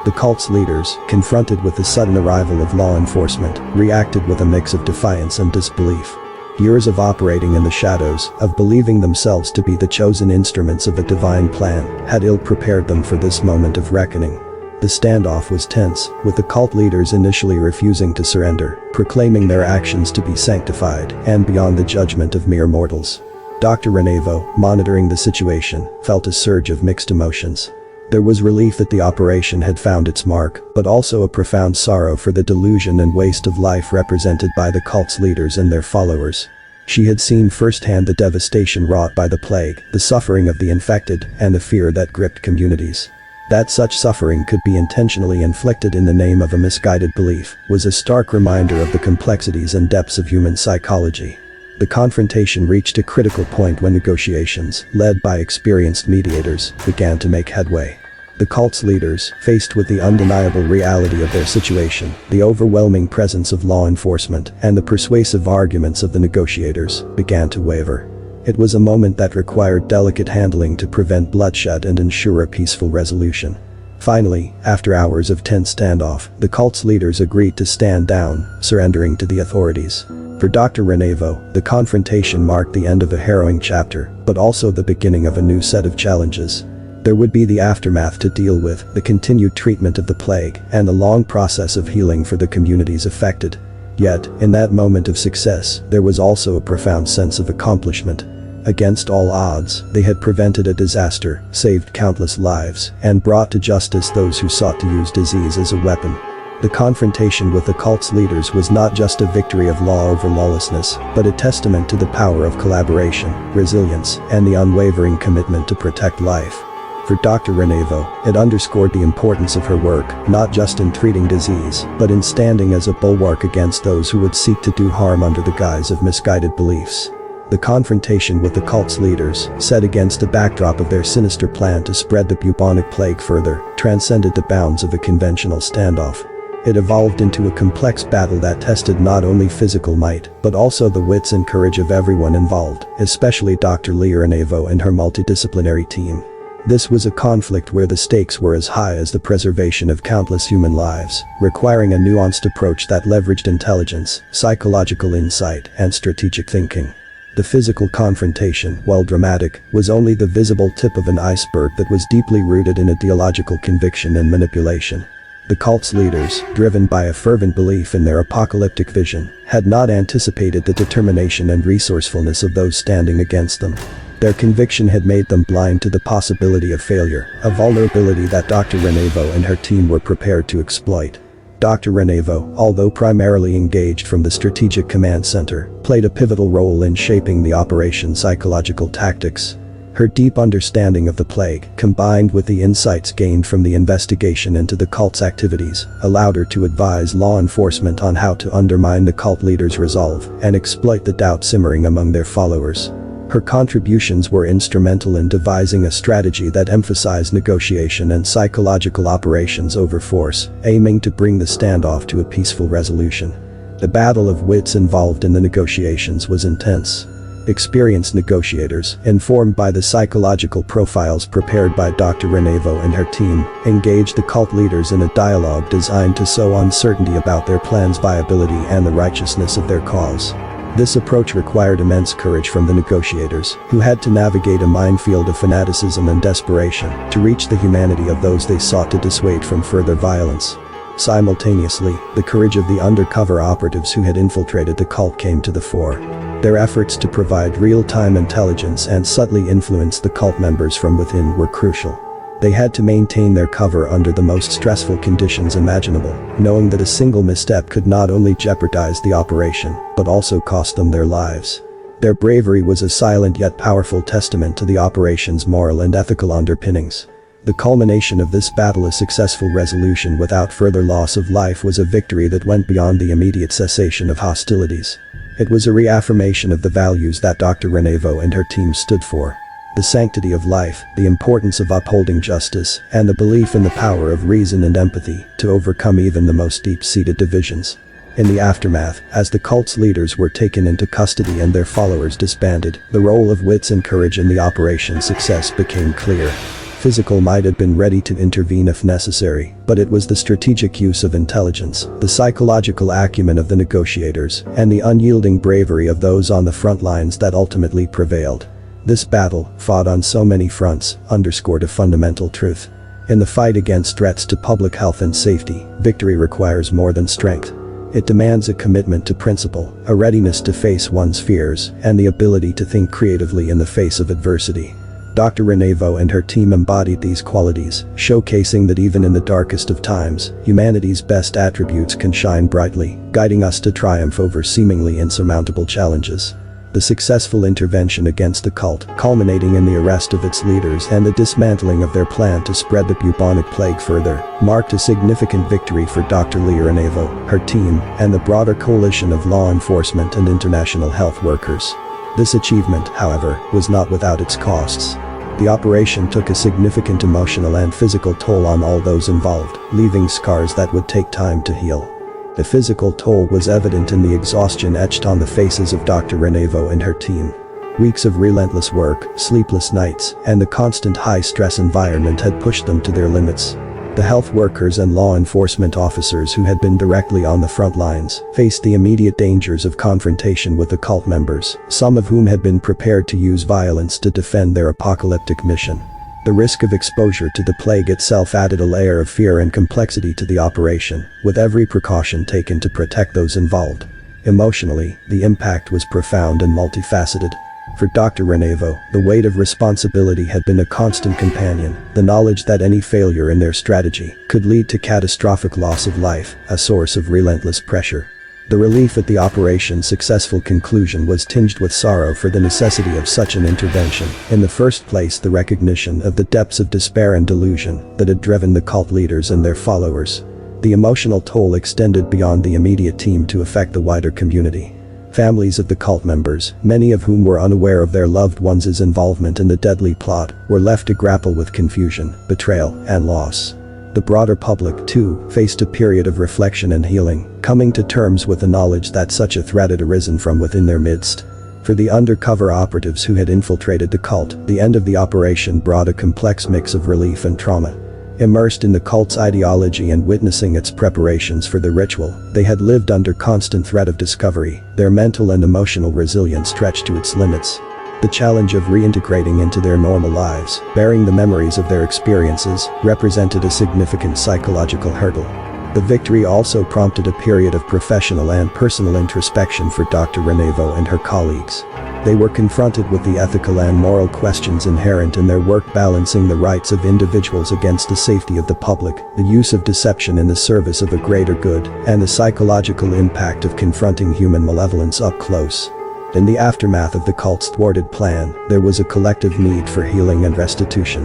The cult's leaders, confronted with the sudden arrival of law enforcement, reacted with a mix of defiance and disbelief. Years of operating in the shadows, of believing themselves to be the chosen instruments of a divine plan, had ill-prepared them for this moment of reckoning. The standoff was tense, with the cult leaders initially refusing to surrender, proclaiming their actions to be sanctified and beyond the judgment of mere mortals. Dr. Renevo, monitoring the situation, felt a surge of mixed emotions. There was relief that the operation had found its mark, but also a profound sorrow for the delusion and waste of life represented by the cult's leaders and their followers. She had seen firsthand the devastation wrought by the plague, the suffering of the infected, and the fear that gripped communities. That such suffering could be intentionally inflicted in the name of a misguided belief was a stark reminder of the complexities and depths of human psychology. The confrontation reached a critical point when negotiations, led by experienced mediators, began to make headway. The cult's leaders, faced with the undeniable reality of their situation, the overwhelming presence of law enforcement, and the persuasive arguments of the negotiators, began to waver. It was a moment that required delicate handling to prevent bloodshed and ensure a peaceful resolution. Finally, after hours of tense standoff, the cult's leaders agreed to stand down, surrendering to the authorities. For Dr. Renevo, the confrontation marked the end of a harrowing chapter, but also the beginning of a new set of challenges. There would be the aftermath to deal with, the continued treatment of the plague, and the long process of healing for the communities affected. Yet, in that moment of success, there was also a profound sense of accomplishment. Against all odds, they had prevented a disaster, saved countless lives, and brought to justice those who sought to use disease as a weapon. The confrontation with the cult's leaders was not just a victory of law over lawlessness, but a testament to the power of collaboration, resilience, and the unwavering commitment to protect life. For Dr. Renevo, it underscored the importance of her work, not just in treating disease, but in standing as a bulwark against those who would seek to do harm under the guise of misguided beliefs. The confrontation with the cult's leaders, set against the backdrop of their sinister plan to spread the bubonic plague further, transcended the bounds of a conventional standoff. It evolved into a complex battle that tested not only physical might, but also the wits and courage of everyone involved, especially Dr. Leonevo and her multidisciplinary team. This was a conflict where the stakes were as high as the preservation of countless human lives, requiring a nuanced approach that leveraged intelligence, psychological insight, and strategic thinking. The physical confrontation, while dramatic, was only the visible tip of an iceberg that was deeply rooted in ideological conviction and manipulation. The cult's leaders, driven by a fervent belief in their apocalyptic vision, had not anticipated the determination and resourcefulness of those standing against them. Their conviction had made them blind to the possibility of failure, a vulnerability that Dr. Renevo and her team were prepared to exploit. Dr. Renevo, although primarily engaged from the Strategic Command Center, played a pivotal role in shaping the operation's psychological tactics. Her deep understanding of the plague, combined with the insights gained from the investigation into the cult's activities, allowed her to advise law enforcement on how to undermine the cult leaders' resolve and exploit the doubt simmering among their followers. Her contributions were instrumental in devising a strategy that emphasized negotiation and psychological operations over force, aiming to bring the standoff to a peaceful resolution. The battle of wits involved in the negotiations was intense. Experienced negotiators, informed by the psychological profiles prepared by Dr. Renevo and her team, engaged the cult leaders in a dialogue designed to sow uncertainty about their plan's viability and the righteousness of their cause. This approach required immense courage from the negotiators, who had to navigate a minefield of fanaticism and desperation to reach the humanity of those they sought to dissuade from further violence. Simultaneously, the courage of the undercover operatives who had infiltrated the cult came to the fore. Their efforts to provide real-time intelligence and subtly influence the cult members from within were crucial. They had to maintain their cover under the most stressful conditions imaginable, knowing that a single misstep could not only jeopardize the operation, but also cost them their lives. Their bravery was a silent yet powerful testament to the operation's moral and ethical underpinnings. The culmination of this battle, a successful resolution without further loss of life, was a victory that went beyond the immediate cessation of hostilities. It was a reaffirmation of the values that Dr. Renevo and her team stood for. The sanctity of life, the importance of upholding justice, and the belief in the power of reason and empathy to overcome even the most deep-seated divisions. In the aftermath, as the cult's leaders were taken into custody and their followers disbanded, the role of wits and courage in the operation's success became clear. Physical might had been ready to intervene if necessary, but it was the strategic use of intelligence, the psychological acumen of the negotiators, and the unyielding bravery of those on the front lines that ultimately prevailed. This battle, fought on so many fronts, underscored a fundamental truth. In the fight against threats to public health and safety, victory requires more than strength. It demands a commitment to principle, a readiness to face one's fears, and the ability to think creatively in the face of adversity. Dr. Renevo and her team embodied these qualities, showcasing that even in the darkest of times, humanity's best attributes can shine brightly, guiding us to triumph over seemingly insurmountable challenges. The successful intervention against the cult, culminating in the arrest of its leaders and the dismantling of their plan to spread the bubonic plague further, marked a significant victory for Dr. Leonevo, her team, and the broader coalition of law enforcement and international health workers. This achievement, however, was not without its costs. The operation took a significant emotional and physical toll on all those involved, leaving scars that would take time to heal. The physical toll was evident in the exhaustion etched on the faces of Dr. Renevo and her team. Weeks of relentless work, sleepless nights, and the constant high-stress environment had pushed them to their limits. The health workers and law enforcement officers who had been directly on the front lines faced the immediate dangers of confrontation with the cult members, some of whom had been prepared to use violence to defend their apocalyptic mission. The risk of exposure to the plague itself added a layer of fear and complexity to the operation, with every precaution taken to protect those involved. Emotionally, the impact was profound and multifaceted. For Dr. Renevo, the weight of responsibility had been a constant companion, the knowledge that any failure in their strategy could lead to catastrophic loss of life, a source of relentless pressure. The relief at the operation's successful conclusion was tinged with sorrow for the necessity of such an intervention. In the first place, the recognition of the depths of despair and delusion that had driven the cult leaders and their followers. The emotional toll extended beyond the immediate team to affect the wider community. Families of the cult members, many of whom were unaware of their loved ones' involvement in the deadly plot, were left to grapple with confusion, betrayal, and loss. The broader public, too, faced a period of reflection and healing, coming to terms with the knowledge that such a threat had arisen from within their midst. For the undercover operatives who had infiltrated the cult, the end of the operation brought a complex mix of relief and trauma. Immersed in the cult's ideology and witnessing its preparations for the ritual, they had lived under constant threat of discovery, their mental and emotional resilience stretched to its limits. The challenge of reintegrating into their normal lives, bearing the memories of their experiences, represented a significant psychological hurdle. The victory also prompted a period of professional and personal introspection for Dr. Renevo and her colleagues. They were confronted with the ethical and moral questions inherent in their work, balancing the rights of individuals against the safety of the public, the use of deception in the service of a greater good, and the psychological impact of confronting human malevolence up close. In the aftermath of the cult's thwarted plan, there was a collective need for healing and restitution.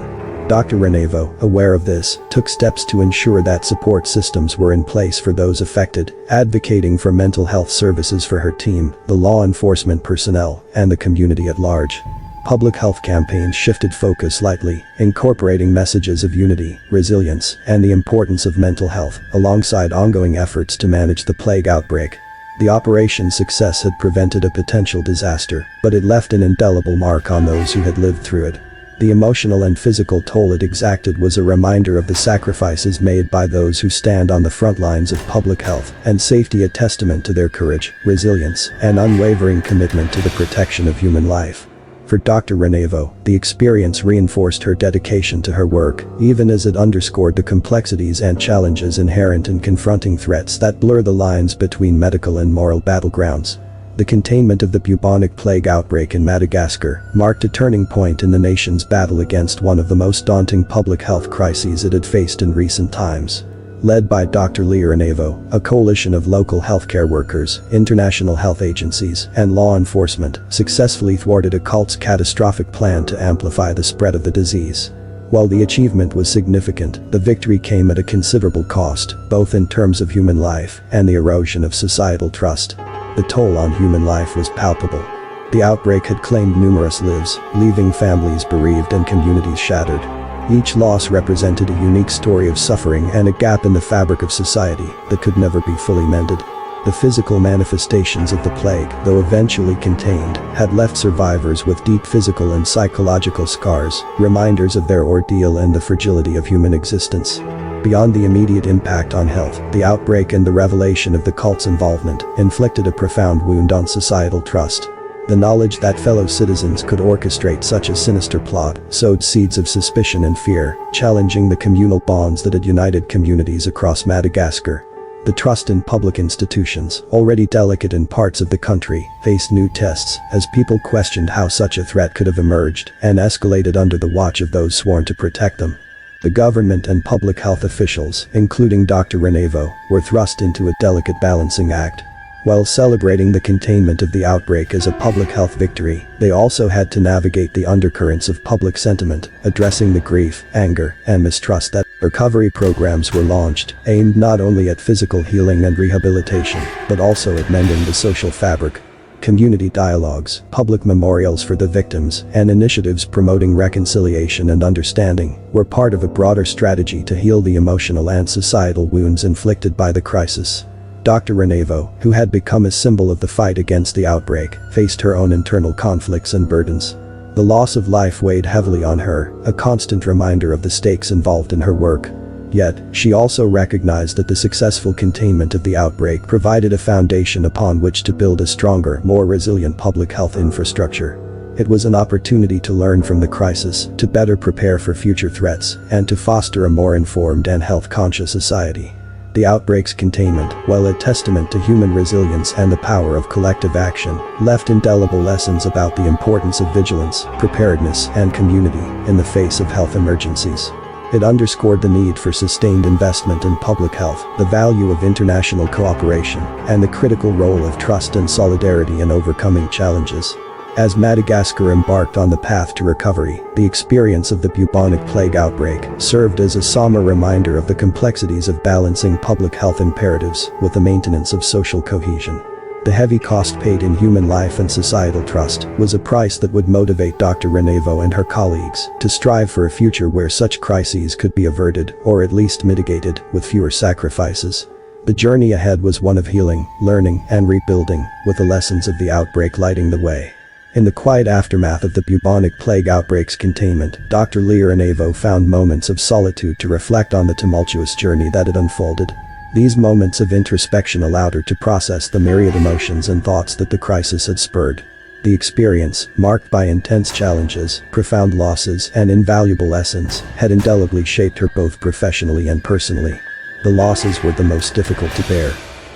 Dr. Renevo, aware of this, took steps to ensure that support systems were in place for those affected, advocating for mental health services for her team, the law enforcement personnel, and the community at large. Public health campaigns shifted focus slightly, incorporating messages of unity, resilience, and the importance of mental health, alongside ongoing efforts to manage the plague outbreak. The operation's success had prevented a potential disaster, but it left an indelible mark on those who had lived through it. The emotional and physical toll it exacted was a reminder of the sacrifices made by those who stand on the front lines of public health and safety, a testament to their courage, resilience, and unwavering commitment to the protection of human life. For Dr. Renevo, the experience reinforced her dedication to her work, even as it underscored the complexities and challenges inherent in confronting threats that blur the lines between medical and moral battlegrounds. The containment of the bubonic plague outbreak in Madagascar marked a turning point in the nation's battle against one of the most daunting public health crises it had faced in recent times. Led by Dr. Renevo, a coalition of local healthcare workers, international health agencies, and law enforcement successfully thwarted a cult's catastrophic plan to amplify the spread of the disease. While the achievement was significant, the victory came at a considerable cost, both in terms of human life and the erosion of societal trust. The toll on human life was palpable. The outbreak had claimed numerous lives, leaving families bereaved and communities shattered. Each loss represented a unique story of suffering and a gap in the fabric of society that could never be fully mended. The physical manifestations of the plague, though eventually contained, had left survivors with deep physical and psychological scars, reminders of their ordeal and the fragility of human existence. Beyond the immediate impact on health, the outbreak and the revelation of the cult's involvement inflicted a profound wound on societal trust. The knowledge that fellow citizens could orchestrate such a sinister plot sowed seeds of suspicion and fear, challenging the communal bonds that had united communities across Madagascar. The trust in public institutions, already delicate in parts of the country, faced new tests as people questioned how such a threat could have emerged and escalated under the watch of those sworn to protect them. The government and public health officials, including Dr. Renevo, were thrust into a delicate balancing act. While celebrating the containment of the outbreak as a public health victory, they also had to navigate the undercurrents of public sentiment, addressing the grief, anger, and mistrust that recovery programs were launched, aimed not only at physical healing and rehabilitation, but also at mending the social fabric. Community dialogues, public memorials for the victims, and initiatives promoting reconciliation and understanding were part of a broader strategy to heal the emotional and societal wounds inflicted by the crisis. Dr. Renevo, who had become a symbol of the fight against the outbreak, faced her own internal conflicts and burdens. The loss of life weighed heavily on her, a constant reminder of the stakes involved in her work. Yet, she also recognized that the successful containment of the outbreak provided a foundation upon which to build a stronger, more resilient public health infrastructure. It was an opportunity to learn from the crisis, to better prepare for future threats, and to foster a more informed and health-conscious society. The outbreak's containment, while a testament to human resilience and the power of collective action, left indelible lessons about the importance of vigilance, preparedness, and community in the face of health emergencies. It underscored the need for sustained investment in public health, the value of international cooperation, and the critical role of trust and solidarity in overcoming challenges. As Madagascar embarked on the path to recovery, the experience of the bubonic plague outbreak served as a somber reminder of the complexities of balancing public health imperatives with the maintenance of social cohesion. The The heavy cost paid in human life and societal trust was a price that would motivate Dr. Renevo and her colleagues to strive for a future where such crises could be averted or at least mitigated with fewer sacrifices. The journey ahead was one of healing, learning, and rebuilding, with the lessons of the outbreak lighting the way. In the quiet aftermath of the bubonic plague outbreak's containment, Dr. Renevo found moments of solitude to reflect on the tumultuous journey that had unfolded. These moments of introspection allowed her to process the myriad emotions and thoughts that the crisis had spurred. The experience, marked by intense challenges, profound losses, and invaluable lessons, had indelibly shaped her both professionally and personally. The losses were the most difficult to bear.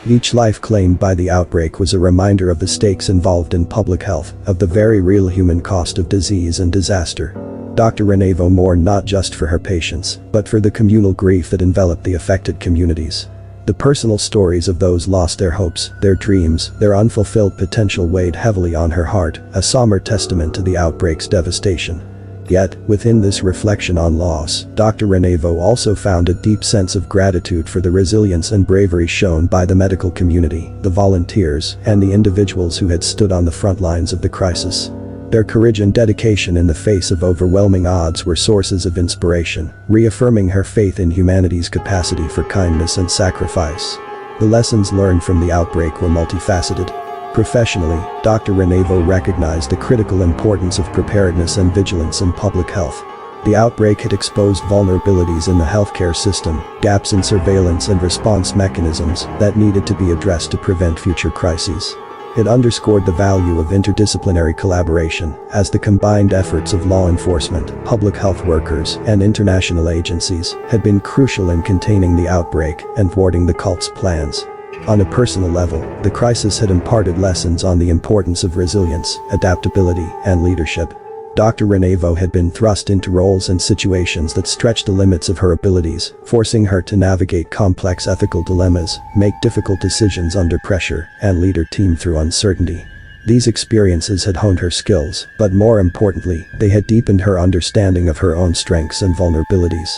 Each life claimed by the outbreak was a reminder of the stakes involved in public health, of the very real human cost of disease and disaster. Dr. Renevo mourned not just for her patients, but for the communal grief that enveloped the affected communities. The personal stories of those lost their hopes, their dreams, their unfulfilled potential weighed heavily on her heart, a somber testament to the outbreak's devastation. Yet, within this reflection on loss, Dr. Renevo also found a deep sense of gratitude for the resilience and bravery shown by the medical community, the volunteers, and the individuals who had stood on the front lines of the crisis. Their courage and dedication in the face of overwhelming odds were sources of inspiration, reaffirming her faith in humanity's capacity for kindness and sacrifice. The lessons learned from the outbreak were multifaceted. Professionally, Dr. Renevo recognized the critical importance of preparedness and vigilance in public health. The outbreak had exposed vulnerabilities in the healthcare system, gaps in surveillance and response mechanisms that needed to be addressed to prevent future crises. It underscored the value of interdisciplinary collaboration, as the combined efforts of law enforcement, public health workers, and international agencies had been crucial in containing the outbreak and thwarting the cult's plans. On a personal level, the crisis had imparted lessons on the importance of resilience, adaptability, and leadership. Dr. Renevo had been thrust into roles and situations that stretched the limits of her abilities, forcing her to navigate complex ethical dilemmas, make difficult decisions under pressure, and lead her team through uncertainty. These experiences had honed her skills, but more importantly, they had deepened her understanding of her own strengths and vulnerabilities.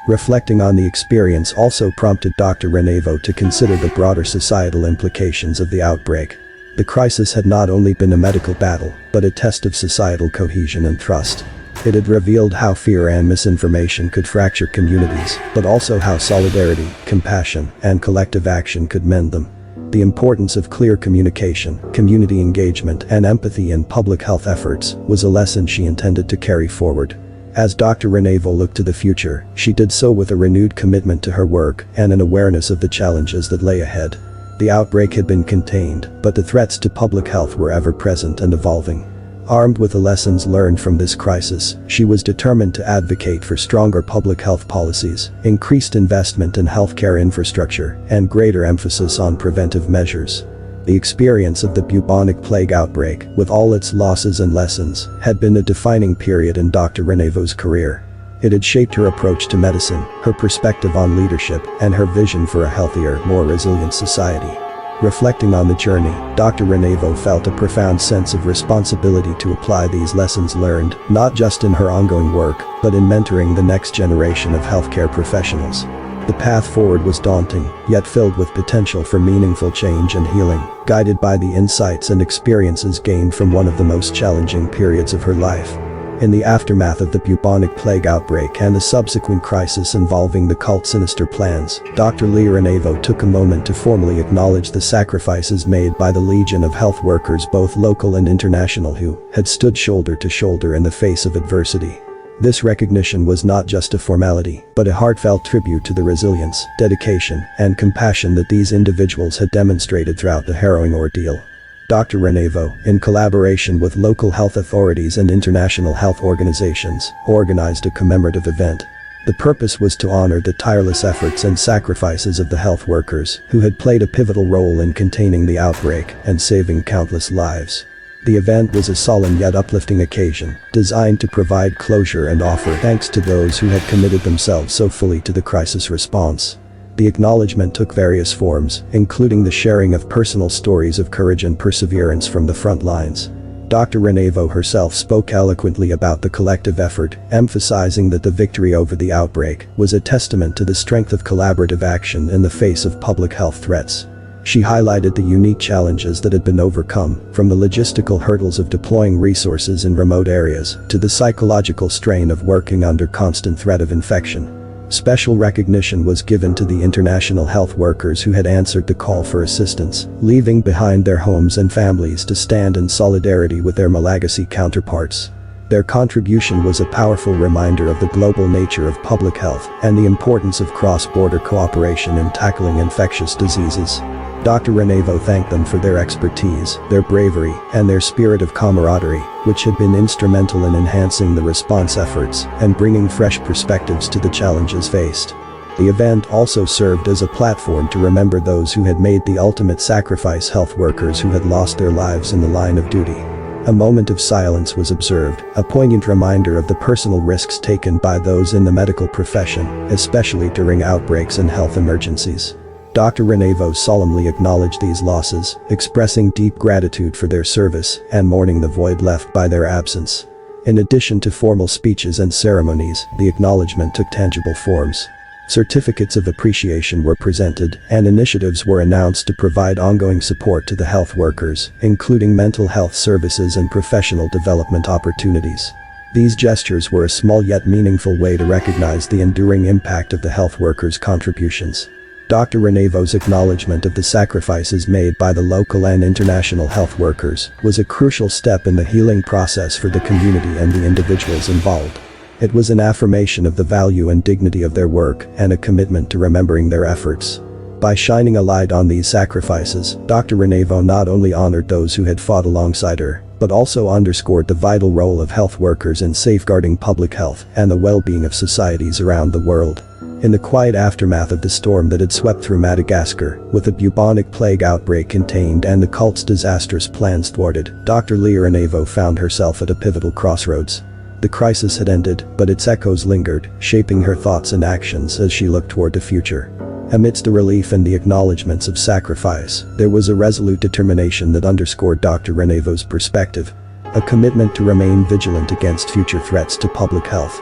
Reflecting on the experience also prompted Dr. Renevo to consider the broader societal implications of the outbreak. The crisis had not only been a medical battle, but a test of societal cohesion and trust. It had revealed how fear and misinformation could fracture communities, but also how solidarity, compassion, and collective action could mend them. The importance of clear communication, community engagement, and empathy in public health efforts was a lesson she intended to carry forward. As Dr. Renevo looked to the future, she did so with a renewed commitment to her work and an awareness of the challenges that lay ahead. The outbreak had been contained, but the threats to public health were ever present and evolving. Armed with the lessons learned from this crisis, she was determined to advocate for stronger public health policies, increased investment in healthcare infrastructure, and greater emphasis on preventive measures. The experience of the bubonic plague outbreak, with all its losses and lessons, had been a defining period in Dr. Renevo's career. It had shaped her approach to medicine, her perspective on leadership, and her vision for a healthier, more resilient society. Reflecting on the journey, Dr. Renevo felt a profound sense of responsibility to apply these lessons learned, not just in her ongoing work, but in mentoring the next generation of healthcare professionals. The path forward was daunting, yet filled with potential for meaningful change and healing, guided by the insights and experiences gained from one of the most challenging periods of her life. In the aftermath of the bubonic plague outbreak and the subsequent crisis involving the cult's sinister plans, Dr. Renevo took a moment to formally acknowledge the sacrifices made by the legion of health workers, both local and international, who had stood shoulder to shoulder in the face of adversity. This recognition was not just a formality, but a heartfelt tribute to the resilience, dedication, and compassion that these individuals had demonstrated throughout the harrowing ordeal. Dr. Renevo, in collaboration with local health authorities and international health organizations, organized a commemorative event. The purpose was to honor the tireless efforts and sacrifices of the health workers, who had played a pivotal role in containing the outbreak and saving countless lives. The event was a solemn yet uplifting occasion, designed to provide closure and offer thanks to those who had committed themselves so fully to the crisis response. The acknowledgement took various forms, including the sharing of personal stories of courage and perseverance from the front lines. Dr. Renevo herself spoke eloquently about the collective effort, emphasizing that the victory over the outbreak was a testament to the strength of collaborative action in the face of public health threats. She highlighted the unique challenges that had been overcome, from the logistical hurdles of deploying resources in remote areas to the psychological strain of working under constant threat of infection. Special recognition was given to the international health workers who had answered the call for assistance, leaving behind their homes and families to stand in solidarity with their Malagasy counterparts. Their contribution was a powerful reminder of the global nature of public health and the importance of cross-border cooperation in tackling infectious diseases. Dr. Renevo thanked them for their expertise, their bravery, and their spirit of camaraderie, which had been instrumental in enhancing the response efforts and bringing fresh perspectives to the challenges faced. The event also served as a platform to remember those who had made the ultimate sacrifice, health workers who had lost their lives in the line of duty. A moment of silence was observed, a poignant reminder of the personal risks taken by those in the medical profession, especially during outbreaks and health emergencies. Dr. Renevo solemnly acknowledged these losses, expressing deep gratitude for their service and mourning the void left by their absence. In addition to formal speeches and ceremonies, the acknowledgement took tangible forms. Certificates of appreciation were presented, and initiatives were announced to provide ongoing support to the health workers, including mental health services and professional development opportunities. These gestures were a small yet meaningful way to recognize the enduring impact of the health workers' contributions. Dr. Renevo's acknowledgement of the sacrifices made by the local and international health workers was a crucial step in the healing process for the community and the individuals involved. It was an affirmation of the value and dignity of their work and a commitment to remembering their efforts. By shining a light on these sacrifices, Dr. Renevo not only honored those who had fought alongside her, but also underscored the vital role of health workers in safeguarding public health and the well-being of societies around the world. In the quiet aftermath of the storm that had swept through Madagascar, with a bubonic plague outbreak contained and the cult's disastrous plans thwarted, Dr. Leah Renevo found herself at a pivotal crossroads. The crisis had ended, but its echoes lingered, shaping her thoughts and actions as she looked toward the future. Amidst the relief and the acknowledgments of sacrifice, there was a resolute determination that underscored Dr. Renevo's perspective, a commitment to remain vigilant against future threats to public health.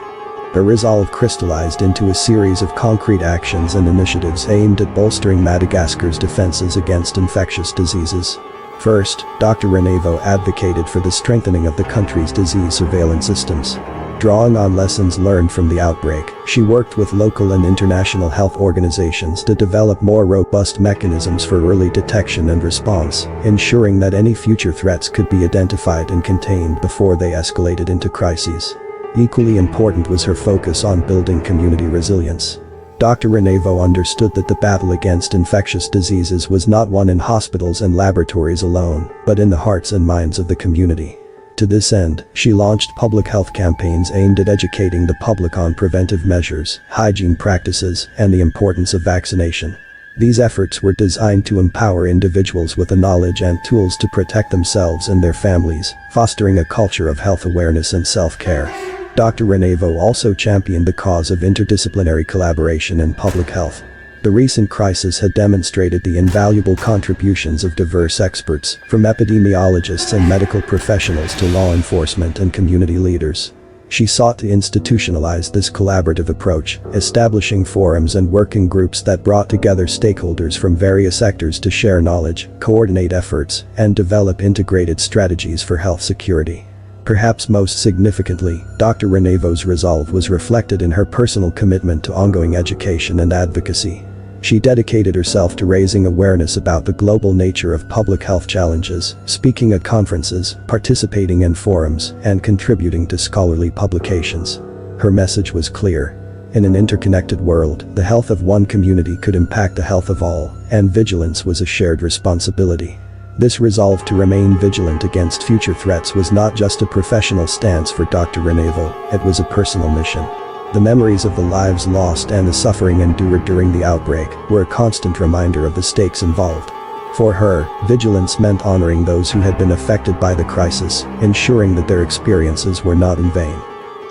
Her resolve crystallized into a series of concrete actions and initiatives aimed at bolstering Madagascar's defenses against infectious diseases. First, Dr. Renevo advocated for the strengthening of the country's disease surveillance systems. Drawing on lessons learned from the outbreak, she worked with local and international health organizations to develop more robust mechanisms for early detection and response, ensuring that any future threats could be identified and contained before they escalated into crises. Equally important was her focus on building community resilience. Dr. Renevo understood that the battle against infectious diseases was not won in hospitals and laboratories alone, but in the hearts and minds of the community. To this end, she launched public health campaigns aimed at educating the public on preventive measures, hygiene practices, and the importance of vaccination. These efforts were designed to empower individuals with the knowledge and tools to protect themselves and their families, fostering a culture of health awareness and self-care. Dr. Renevo also championed the cause of interdisciplinary collaboration in public health. The recent crisis had demonstrated the invaluable contributions of diverse experts, from epidemiologists and medical professionals to law enforcement and community leaders. She sought to institutionalize this collaborative approach, establishing forums and working groups that brought together stakeholders from various sectors to share knowledge, coordinate efforts, and develop integrated strategies for health security. Perhaps most significantly, Dr. Renevo's resolve was reflected in her personal commitment to ongoing education and advocacy. She dedicated herself to raising awareness about the global nature of public health challenges, speaking at conferences, participating in forums, and contributing to scholarly publications. Her message was clear. In an interconnected world, the health of one community could impact the health of all, and vigilance was a shared responsibility. This resolve to remain vigilant against future threats was not just a professional stance for Dr. Renevo, it was a personal mission. The memories of the lives lost and the suffering endured during the outbreak were a constant reminder of the stakes involved. For her, vigilance meant honoring those who had been affected by the crisis, ensuring that their experiences were not in vain.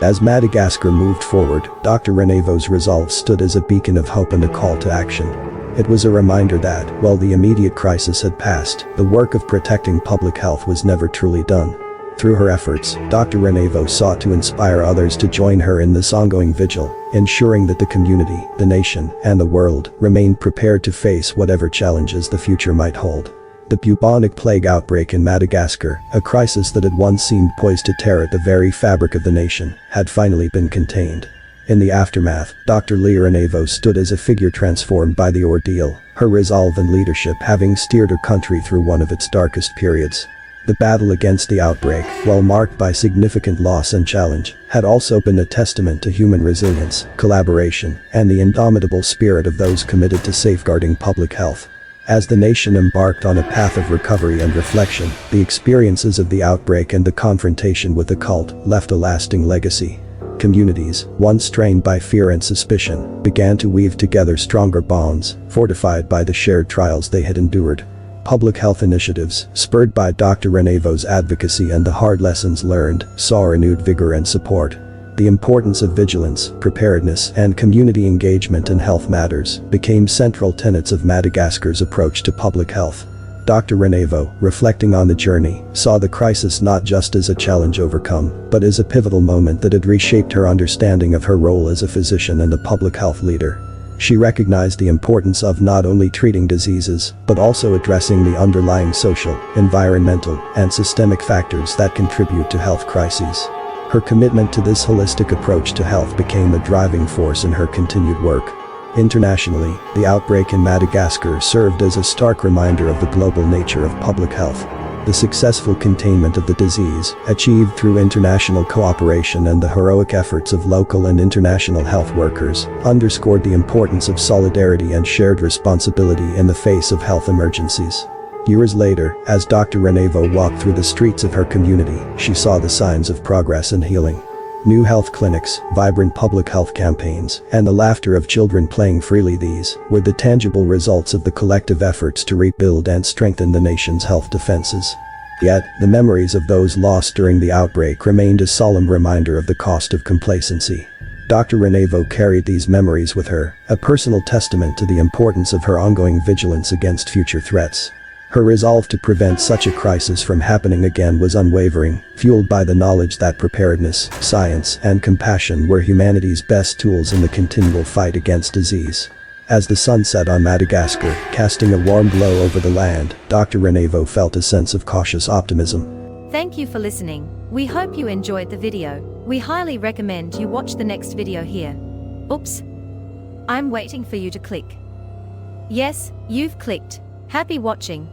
As Madagascar moved forward, Dr. Renevo's resolve stood as a beacon of hope and a call to action. It was a reminder that, while the immediate crisis had passed, the work of protecting public health was never truly done. Through her efforts, Dr. Renevo sought to inspire others to join her in this ongoing vigil, ensuring that the community, the nation, and the world remained prepared to face whatever challenges the future might hold. The bubonic plague outbreak in Madagascar, a crisis that had once seemed poised to tear at the very fabric of the nation, had finally been contained. In the aftermath, Dr. Leah Renevo stood as a figure transformed by the ordeal, her resolve and leadership having steered her country through one of its darkest periods. The battle against the outbreak, while marked by significant loss and challenge, had also been a testament to human resilience, collaboration, and the indomitable spirit of those committed to safeguarding public health. As the nation embarked on a path of recovery and reflection, the experiences of the outbreak and the confrontation with the cult left a lasting legacy. Communities, once strained by fear and suspicion, began to weave together stronger bonds, fortified by the shared trials they had endured. Public health initiatives, spurred by Dr. Renevo's advocacy and the hard lessons learned, saw renewed vigor and support. The importance of vigilance, preparedness, and community engagement in health matters became central tenets of Madagascar's approach to public health. Dr. Renevo, reflecting on the journey, saw the crisis not just as a challenge overcome, but as a pivotal moment that had reshaped her understanding of her role as a physician and a public health leader. She recognized the importance of not only treating diseases, but also addressing the underlying social, environmental, and systemic factors that contribute to health crises. Her commitment to this holistic approach to health became a driving force in her continued work. Internationally, the outbreak in Madagascar served as a stark reminder of the global nature of public health. The successful containment of the disease, achieved through international cooperation and the heroic efforts of local and international health workers, underscored the importance of solidarity and shared responsibility in the face of health emergencies. Years later, as Dr. Renevo walked through the streets of her community, she saw the signs of progress and healing. New health clinics, vibrant public health campaigns, and the laughter of children playing freely, these were the tangible results of the collective efforts to rebuild and strengthen the nation's health defenses. Yet, the memories of those lost during the outbreak remained a solemn reminder of the cost of complacency. Dr. Renevo carried these memories with her, a personal testament to the importance of her ongoing vigilance against future threats. Her resolve to prevent such a crisis from happening again was unwavering, fueled by the knowledge that preparedness, science, and compassion were humanity's best tools in the continual fight against disease. As the sun set on Madagascar, casting a warm glow over the land, Dr. Renevo felt a sense of cautious optimism. Thank you for listening. We hope you enjoyed the video. We highly recommend you watch the next video here. Oops. I'm waiting for you to click. Yes, you've clicked. Happy watching.